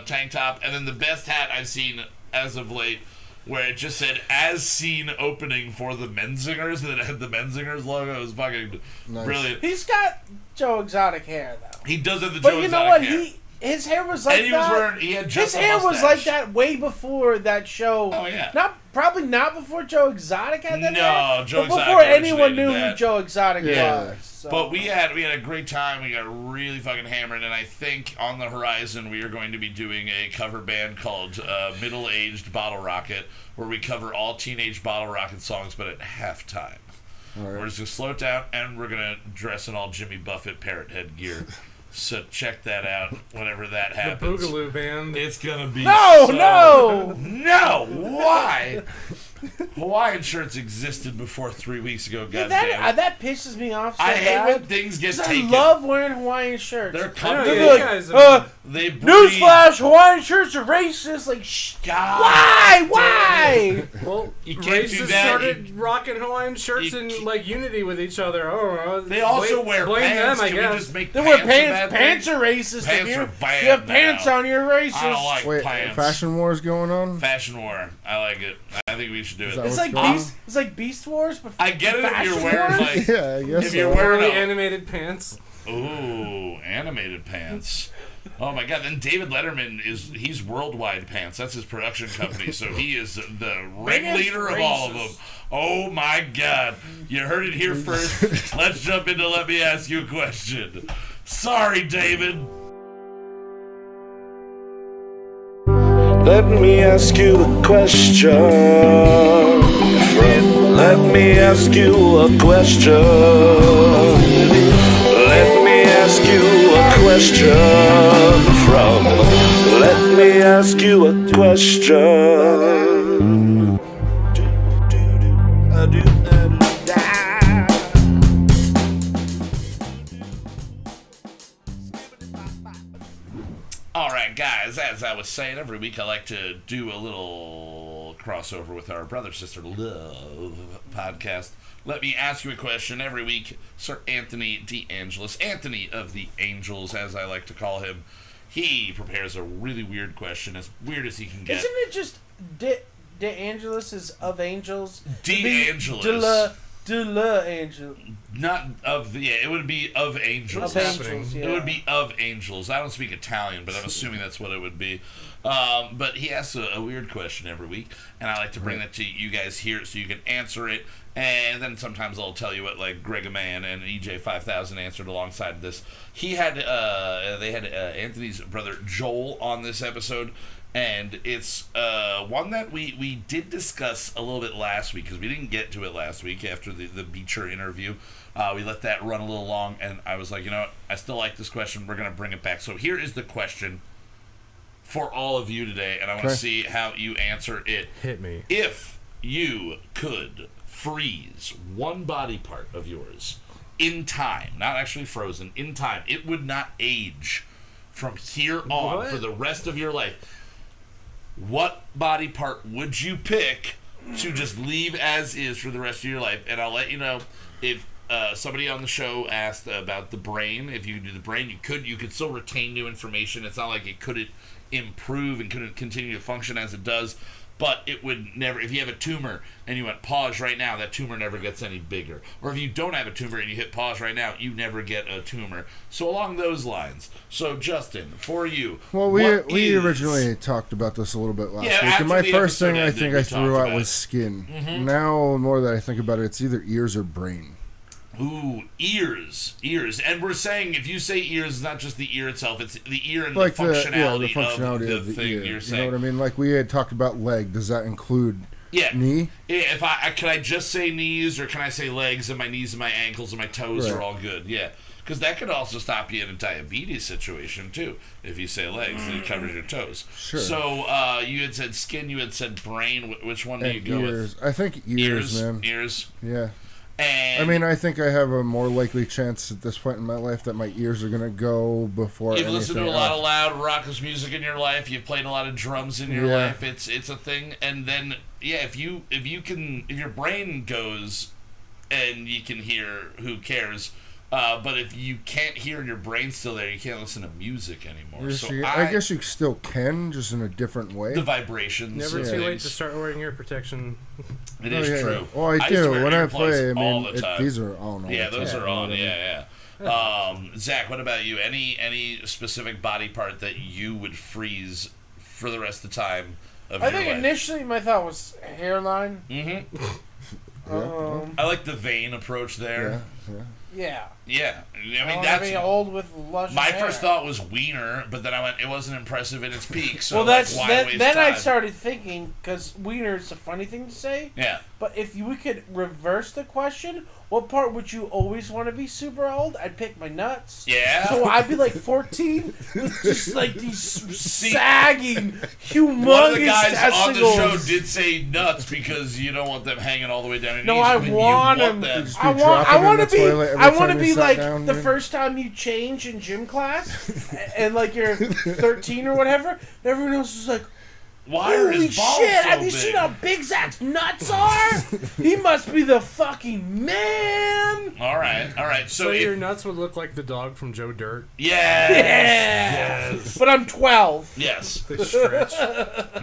tank top, and then the best hat I've seen as of late, where it just said "As Seen" opening for the Menzingers, and it had the Menzingers logo. It was fucking brilliant. He's got Joe Exotic hair, though. He does have the But Joe you Exotic know what? hair. His hair was like and he had just his hair was like that way before that show. Oh yeah. Probably not before Joe Exotic had that. No, Joe Exotic before anyone knew who Joe Exotic was. So. But we had a great time. We got really fucking hammered, and I think on the horizon we are going to be doing a cover band called Middle Aged Bottle Rocket, where we cover all teenage Bottle Rocket songs, but at halftime. Right. We're just gonna slow it down, and we're gonna dress in all Jimmy Buffett parrot head gear. So check that out whenever that happens. The Boogaloo Band. It's gonna be no. Why? Hawaiian shirts existed before 3 weeks ago. Goddamn. That pisses me off. So I hate when things get taken. I love wearing Hawaiian shirts. They're comfortable. They newsflash: Hawaiian shirts are racist. Like, why? Well, you can't do that. Started rocking Hawaiian shirts in like unity with each other. Oh, they also wear pants. Them, I guess. We just make they wear pants. Pants are racist. Pants are bad. You have pants on, you're racist. I don't like pants. Fashion war is going on. Fashion war. I like it. I think we should do it. It's like Beast Wars, but I get it if you're wearing like I guess if you're wearing animated pants. Ooh, animated pants. Oh my god, then David Letterman he's Worldwide Pants. That's his production company, so he is the ringleader of all of them. Oh my god. You heard it here first. Let's jump into Let Me Ask You a Question. Sorry, David. Let me ask you a question. Let me ask you a question. Let me ask you a question. Let me ask you a question. Alright guys, as I was saying, every week I like to do a little crossover with our Brother Sister Love podcast. Let me ask you a question every week. Sir Anthony DeAngelis, Anthony of the Angels as I like to call him, he prepares a really weird question, as weird as he can get. Isn't it just DeAngelis is of angels? DeAngelis. De la Angel. Not of the. Yeah, it would be of angels. Of angels, yeah. It would be of angels. I don't speak Italian, but I'm assuming that's what it would be. But he asks a weird question every week, and I like to bring that to you guys here so you can answer it. And then sometimes I'll tell you what, like Greg Man and EJ5000 answered alongside this. They had Anthony's brother Joel on this episode. And it's one that we did discuss a little bit last week, because we didn't get to it last week after the Beecher interview. We let that run a little long, and I was like, you know what? I still like this question. We're going to bring it back. So here is the question for all of you today, and I want to see how you answer it. Hit me. If you could freeze one body part of yours in time, not actually frozen, in time, it would not age from here on for the rest of your life. What body part would you pick to just leave as is for the rest of your life? And I'll let you know if somebody on the show asked about the brain. If you could do the brain, you could still retain new information. It's not like it couldn't improve and couldn't continue to function as it does. but it would never, if you have a tumor and you went pause right now, that tumor never gets any bigger. Or if you don't have a tumor and you hit pause right now, you never get a tumor. So along those lines. So Justin, for you. Well, we originally talked about this a little bit last week. And my first thing I think I threw out was skin. Mm-hmm. Now, more that I think about it, it's either ears or brain. Ooh, ears. And we're saying, if you say ears, it's not just the ear itself, it's the ear and like the functionality, of the thing ear. you're saying. You know what I mean? Like we had talked about leg. Does that include knee? Yeah, can I just say knees, or can I say legs, and my knees and my ankles and my toes are all good? Yeah. Because that could also stop you in a diabetes situation, too. If you say legs, then it covers your toes. Sure. So, you had said skin, you had said brain. Which one do you go with? I think ears, man. Ears? Yeah. And I mean, I think I have a more likely chance at this point in my life that my ears are going to go before You've listened to a lot else. of loud raucous music in your life. You've played a lot of drums in your life. It's a thing. And then, if your brain goes and you can hear, who cares? But if you can't hear and your brain's still there, you can't listen to music anymore. So I guess you still can, just in a different way. The vibrations. Never too late to start wearing ear protection. It is true. Well, I do. When I play, I mean, these are on. Yeah, those are on. Yeah. Zach, what about you? Any specific body part that you would freeze for the rest of the time of your life? I think initially my thought was hairline. Mm-hmm. I like the vein approach there. Yeah. I mean, that's old with luscious my hair. first thought was wiener, but then I went, it wasn't impressive in its peak. So well, that's why then. waste Then time? I started thinking, because wiener is a funny thing to say. Yeah. But if we could reverse the question, what part would you always want to be super old? I'd pick my nuts. Yeah. So I'd be like 14 with just like these sagging, humongous One of the guys testicles. on the show did say nuts because you don't want them hanging all the way down your No, knees. I want them. I want to be like down, the dude. first time you change in gym class, and like you're 13 or whatever. Everyone else is like, why are holy his balls shit, so have you big? seen how big Zach's nuts are? He must be the fucking man. All right. So your nuts would look like the dog from Joe Dirt. Yes. But I'm 12. Yes. They stretch.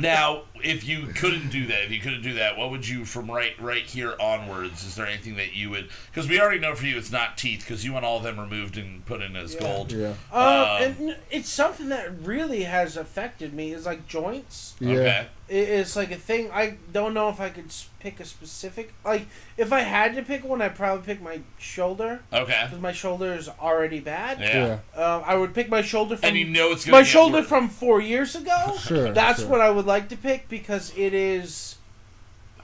Now, if you couldn't do that, what would you, from right here onwards, is there anything that you would, because we already know for you it's not teeth, because you want all of them removed and put in as gold. Yeah. And it's something that really has affected me, is like joints. Yeah. Okay. It's like a thing. I don't know if I could pick a specific. Like, if I had to pick one, I'd probably pick my shoulder. Okay. Because my shoulder is already bad. Yeah. I would pick my shoulder from. And you know it's gonna get worse. From 4 years ago. Sure. That's what I would like to pick, because it is,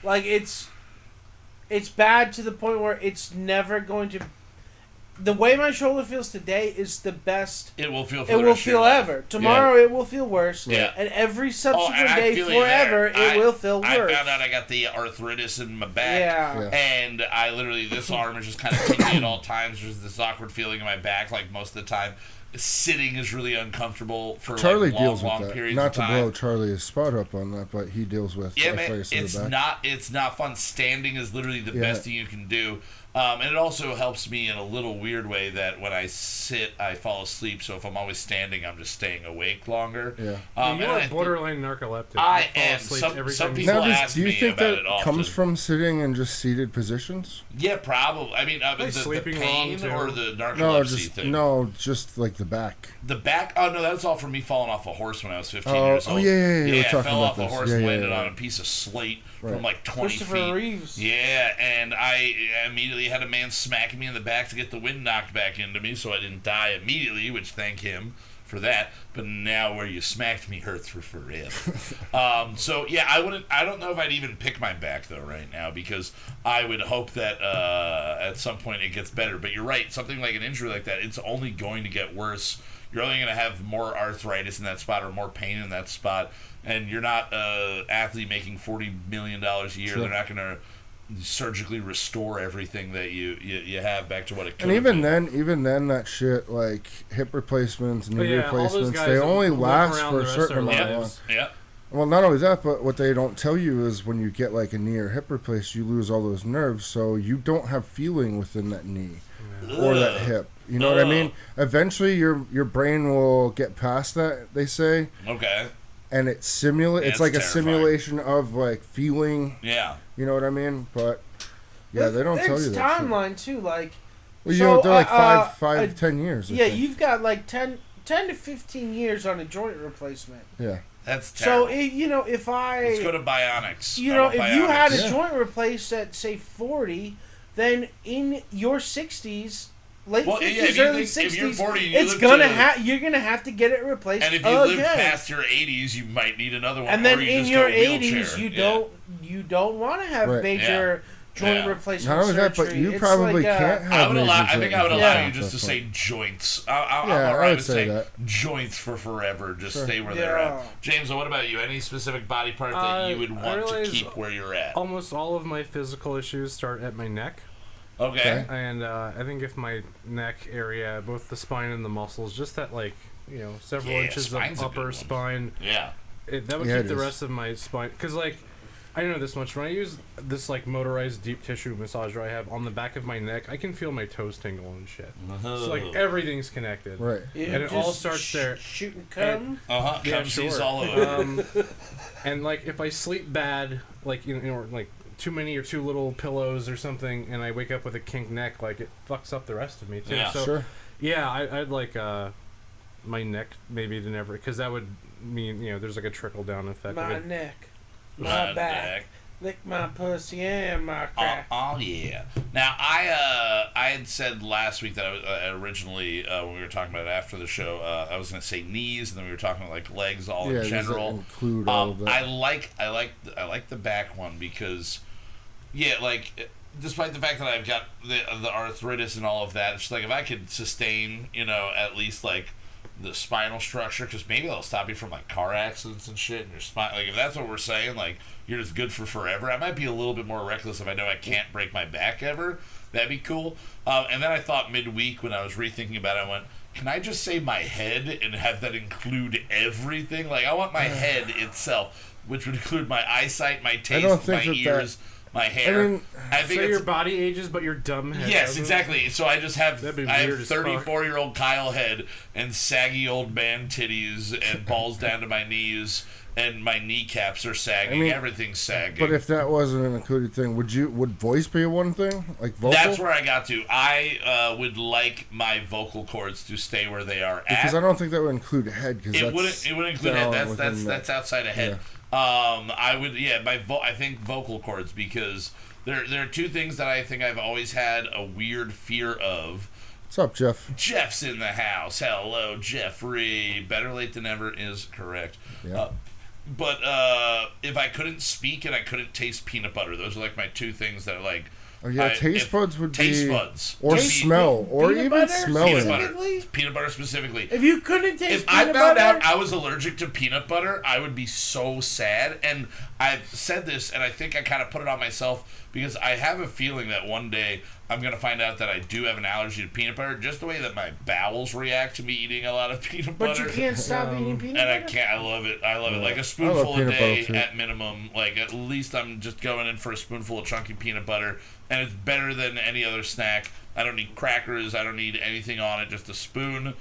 like, it's bad to the point where it's never going to. The way my shoulder feels today is the best it will feel. ever. Tomorrow it will feel worse. Yeah. And every subsequent day feel forever it will feel worse. I found out I got the arthritis in my back. Yeah. And I literally, this arm is just kind of tingling at all times. There's this awkward feeling in my back, like most of the time. Sitting is really uncomfortable for Charlie like deals long with that. periods Not of to time. blow Charlie's spot up on that, but he deals with arthritis in the back. It's not fun. Standing is literally the best thing you can do. And it also helps me in a little weird way that when I sit, I fall asleep. So if I'm always standing, I'm just staying awake longer. Yeah. You are borderline narcoleptic. I am. Some people ask do you me think about that it often. comes from sitting in just seated positions? Yeah, probably. I mean, the sleeping pain wrong, or the narcolepsy thing? No, just like the back. The back? Oh, no, that's all from me falling off a horse when I was 15 years old. Oh, yeah. Yeah, I fell off a horse and landed on a piece of slate from like 20 Christopher feet. Reeves. Yeah, and I immediately had a man smacking me in the back to get the wind knocked back into me, so I didn't die immediately, which thank him for that. But now where you smacked me hurts for forever. So yeah, I don't know if I'd even pick my back though right now, because I would hope that at some point it gets better. But you're right, something like an injury like that, it's only going to get worse. You're only going to have more arthritis in that spot or more pain in that spot, and you're not an athlete making $40 million a year. Sure. They're not going to surgically restore everything that you have back to what it could And even been. then, that shit, like hip replacements, knee all those replacements, guys they that only limp last around for the a rest certain of their amount of lives. time. Yeah. Well, not only that, but what they don't tell you is when you get like a knee or hip replaced, you lose all those nerves, so you don't have feeling within that knee or that hip. You know what I mean? Eventually, your brain will get past that, they say. Okay. and it's it's like a simulation of like feeling. Yeah. You know what I mean? But yeah, they don't tell you that. It's timeline too, like. Well, you know, they're like 10 years. Yeah, you've got like 10 to 15 years on a joint replacement. Yeah. That's terrible. So, if let's go to bionics. If you had a joint replaced at, say, 40, then in your 60s, late 50s, early 60s, if you're 40, you're gonna have to get it replaced. And if you live past your 80s, you might need another one. And then in your 80s, you don't want to have major joint replacement Not only surgery. that, but you probably can't have. I think I would allow you just to say joints. I'm all right with saying that. Joints for forever. Just stay where they're at. James, what about you? Any specific body part that you would want to keep where you're at? Almost all of my physical issues start at my neck. Okay. And I think if my neck area, both the spine and the muscles, just that several inches of upper spine. Yeah. That would keep the rest of my spine. Because I know this much. When I use this motorized deep tissue massager I have on the back of my neck, I can feel my toes tingle and shit. So everything's connected. Right. And it all starts there. Shooting cum. Cum sees all over. And if I sleep bad, too many or too little pillows or something, and I wake up with a kinked neck, it fucks up the rest of me too. Yeah. So yeah, I'd like my neck maybe to never, because that would mean there's a trickle down effect. My neck. My back, lick my pussy and my crack. Oh yeah. Now I had said last week that I originally when we were talking about it after the show, I was going to say knees, and then we were talking about legs all in general. Include all of that. I like the back one because despite the fact that I've got the arthritis and all of that, it's just if I could sustain at least the spinal structure, because maybe they'll stop you from car accidents and shit, and your spine, if that's what we're saying, you're just good for forever. I might be a little bit more reckless if I know I can't break my back ever. That'd be cool. And then I thought midweek when I was rethinking about it, I went, can I just say my head and have that include everything? I want my head itself, which would include my eyeyesight, my taste, my ears, my hair. I think so your body ages, but your dumb head. Yes, exactly. So I just have 34-year-old Kyle head and saggy old man titties and balls down to my knees, and my kneecaps are sagging. Everything's sagging. But if that wasn't an included thing, would voice be one thing? Vocal? That's where I got to. I would like my vocal cords to stay where they are at. Because I don't think that would include head. It wouldn't include head. That's outside of head. Yeah. I would, I think vocal cords, because there are two things that I think I've always had a weird fear of. What's up, Jeff? Jeff's in the house. Hello, Jeffrey. Better late than never is correct. Yeah. But if I couldn't speak and I couldn't taste peanut butter, those are my two things that are Oh yeah, taste buds would be... Taste buds. Or smell. Or even smelling. Peanut butter specifically. If you couldn't taste peanut butter... If I found out I was allergic to peanut butter, I would be so sad. And I've said this, and I think I kind of put it on myself, because I have a feeling that one day I'm going to find out that I do have an allergy to peanut butter, just the way that my bowels react to me eating a lot of peanut butter. But you can't stop eating peanut butter? And I can't. I love it. I love it. A spoonful a day at minimum. At least I'm just going in for a spoonful of chunky peanut butter. And it's better than any other snack. I don't need crackers. I don't need anything on it. Just a spoon,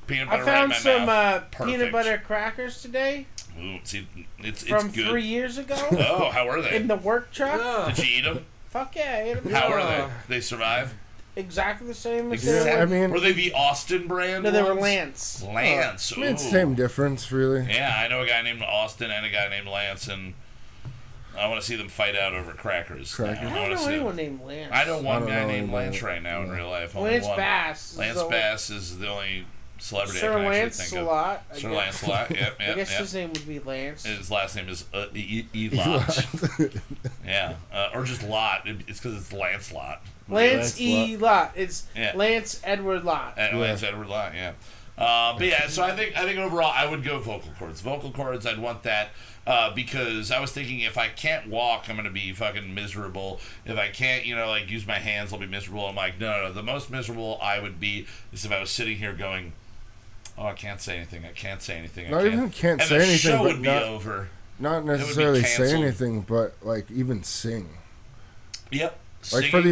peanut butter right in my mouth. I found some peanut butter crackers today. Ooh, see, it's from good. 3 years ago. Oh, how were they? In the work truck. Did you eat them? Fuck yeah, I ate them. How were they? They survive? Exactly the same as were they the Austin brand? No, they were Lance. Lance. It's the same difference, really. Yeah, I know a guy named Austin and a guy named Lance, and I want to see them fight out over crackers. I don't know anyone named Lance. I know one guy named Lance right now in real life. Lance Bass. Lance Bass is the only celebrity Sir I can Lance actually think Lot, of. Sir Lance Lot. Yep. I guess his name would be Lance. His last name is Elot. Yeah, or just Lot. It's because it's Lance Lot. Lance E. Lot. It's Lance Edward Lot. Lance Edward Lot. Yeah. But yeah, so I think overall I would go vocal cords. Vocal cords, I'd want that. Because I was thinking, if I can't walk, I'm going to be fucking miserable. If I can't, use my hands, I'll be miserable. I'm like, no. The most miserable I would be is if I was sitting here going, oh, I can't say anything. I can't say anything. Not even can't say anything. And the show would be over. Not necessarily say anything, but, even sing. Yep. Like for the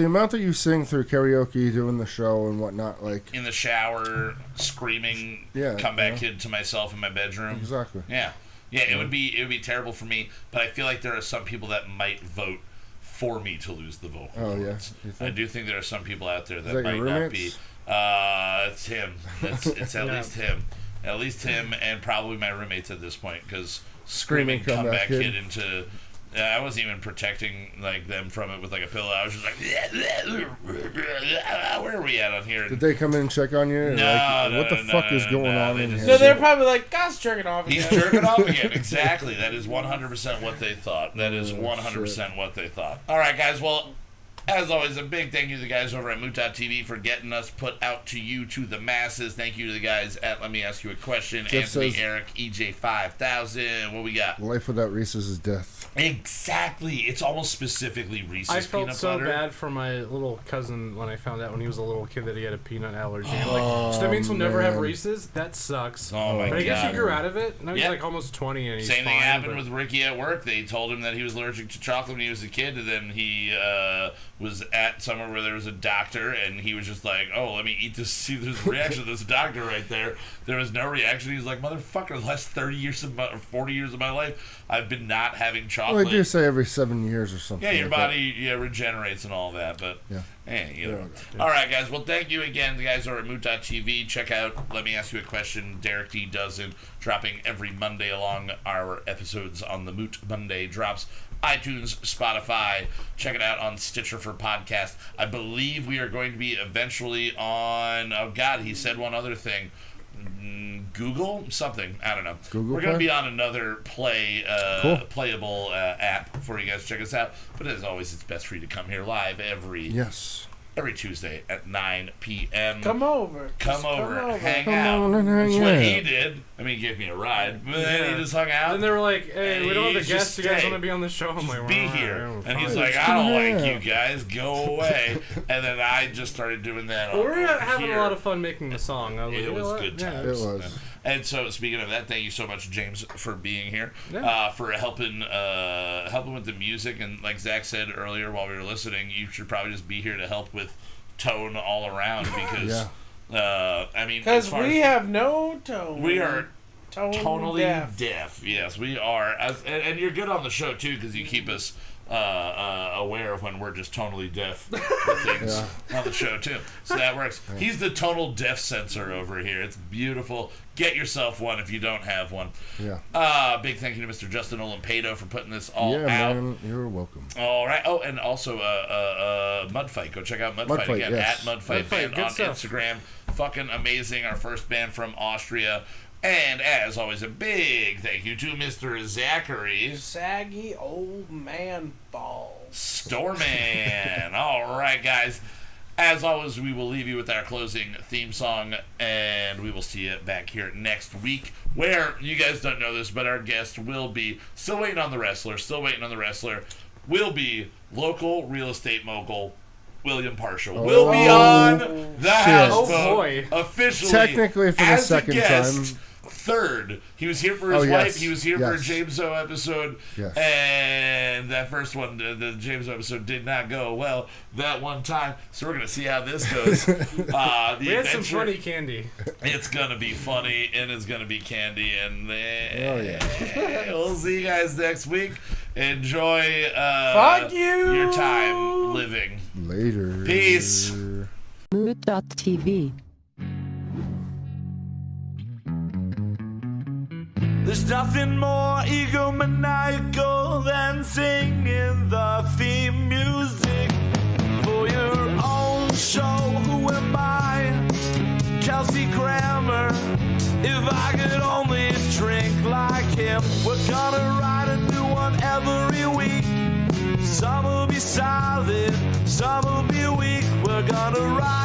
amount that you sing through karaoke, doing the show and whatnot, like in the shower, screaming, comeback kid to myself in my bedroom. Exactly. Yeah. It would be terrible for me, but I feel like there are some people that might vote for me to lose the vocal cords. I do think there are some people out there that might not be. It's him. It's at least him. At least him and probably my roommates at this point, because screaming comeback kid into... I wasn't even protecting like them from it with like a pillow. I was just like, where are we at on here? Did they come in and check on you? No, what the fuck is going on in here? So they're probably like, God's jerking off again. He's jerking off again. Exactly. That is 100% what they thought. That is 100% what they thought. All right, guys. Well, as always, a big thank you to the guys over at Moucha.tv for getting us put out to you, to the masses. Thank you to the guys at Let Me Ask You a Question. Anthony, Eric, EJ5000. What we got? Life without Reese's is death. Exactly. It's almost specifically Reese's peanut butter. I felt so bad for my little cousin when I found out when he was a little kid that he had a peanut allergy. I'm like, so that means he'll never have Reese's? That sucks. Oh, my God. But I guess he grew out of it. Now he's like almost 20 and he's Same fine, thing happened with Ricky at work. They told him that he was allergic to chocolate when he was a kid, and then he was at somewhere where there was a doctor, and he was just like, oh, let me eat this, see if there's a reaction to this doctor right there. There was no reaction. He's like, motherfucker, the last 30 years of my, or 40 years of my life, I've been not having chocolate. Well, they do say every 7 years or something. Yeah, your body regenerates and all that, but all right, guys. Well, thank you again. The guys are at Moot.tv. Check out Let Me Ask You a Question. Derek D does it, dropping every Monday along our episodes on the Moot Monday drops. iTunes, Spotify. Check it out on Stitcher for podcast. I believe we are going to be eventually on, oh God, he said one other thing. Google something, I don't know. We're going to be on another playable app for you guys to check us out. But as always, it's best for you to come here live every Tuesday at 9 p.m. Come over, hang out. That's what he did. I mean, he gave me a ride, but then he just hung out. And they were like, hey, we don't have a guest. You guys want to be on the show? I'm like, be here. And he's like, I don't like you guys. Go away. And then I just started doing that. Well, we're having a lot of fun making the song. It was good times. It was. And so, speaking of that, thank you so much, James, for being here, for helping with the music. And like Zach said earlier while we were listening, you should probably just be here to help with tone all around because, I mean, because we have no tone. We are tonally deaf. Yes, we are. And you're good on the show too because you keep us aware of when we're just tonally deaf with things on the show too. So that works. He's the tonal deaf sensor over here. It's beautiful. Get yourself one if you don't have one. Yeah. Big thank you to Mr. Justin Olampado for putting this all out. Man, you're welcome. All right. Oh, and also Mudfight. Go check out Mudfight again at Mudfight Band on Instagram. Fucking amazing. Our first band from Austria. And as always, a big thank you to Mr. Zachary. Saggy old man balls. Storman. All right, guys. As always, we will leave you with our closing theme song, and we will see you back here next week, where you guys don't know this, but our guest will be, still waiting on the wrestler, will be local real estate mogul William Parshall. Will be on the Houseboat officially. Technically for the second time. Third. He was here for his wife. He was here for a Jameso episode. Yes. And that first one, the Jameso episode, did not go well that one time. So we're going to see how this goes. We had some funny candy. It's going to be funny, and it's going to be candy. And we'll see you guys next week. Enjoy your time living. Later. Peace. Moot.tv. There's nothing more egomaniacal than singing the theme music for your own show. Who am I? Kelsey Grammer. If I could only drink like him, we're gonna write a new one every week. Some will be solid, some will be weak. We're gonna write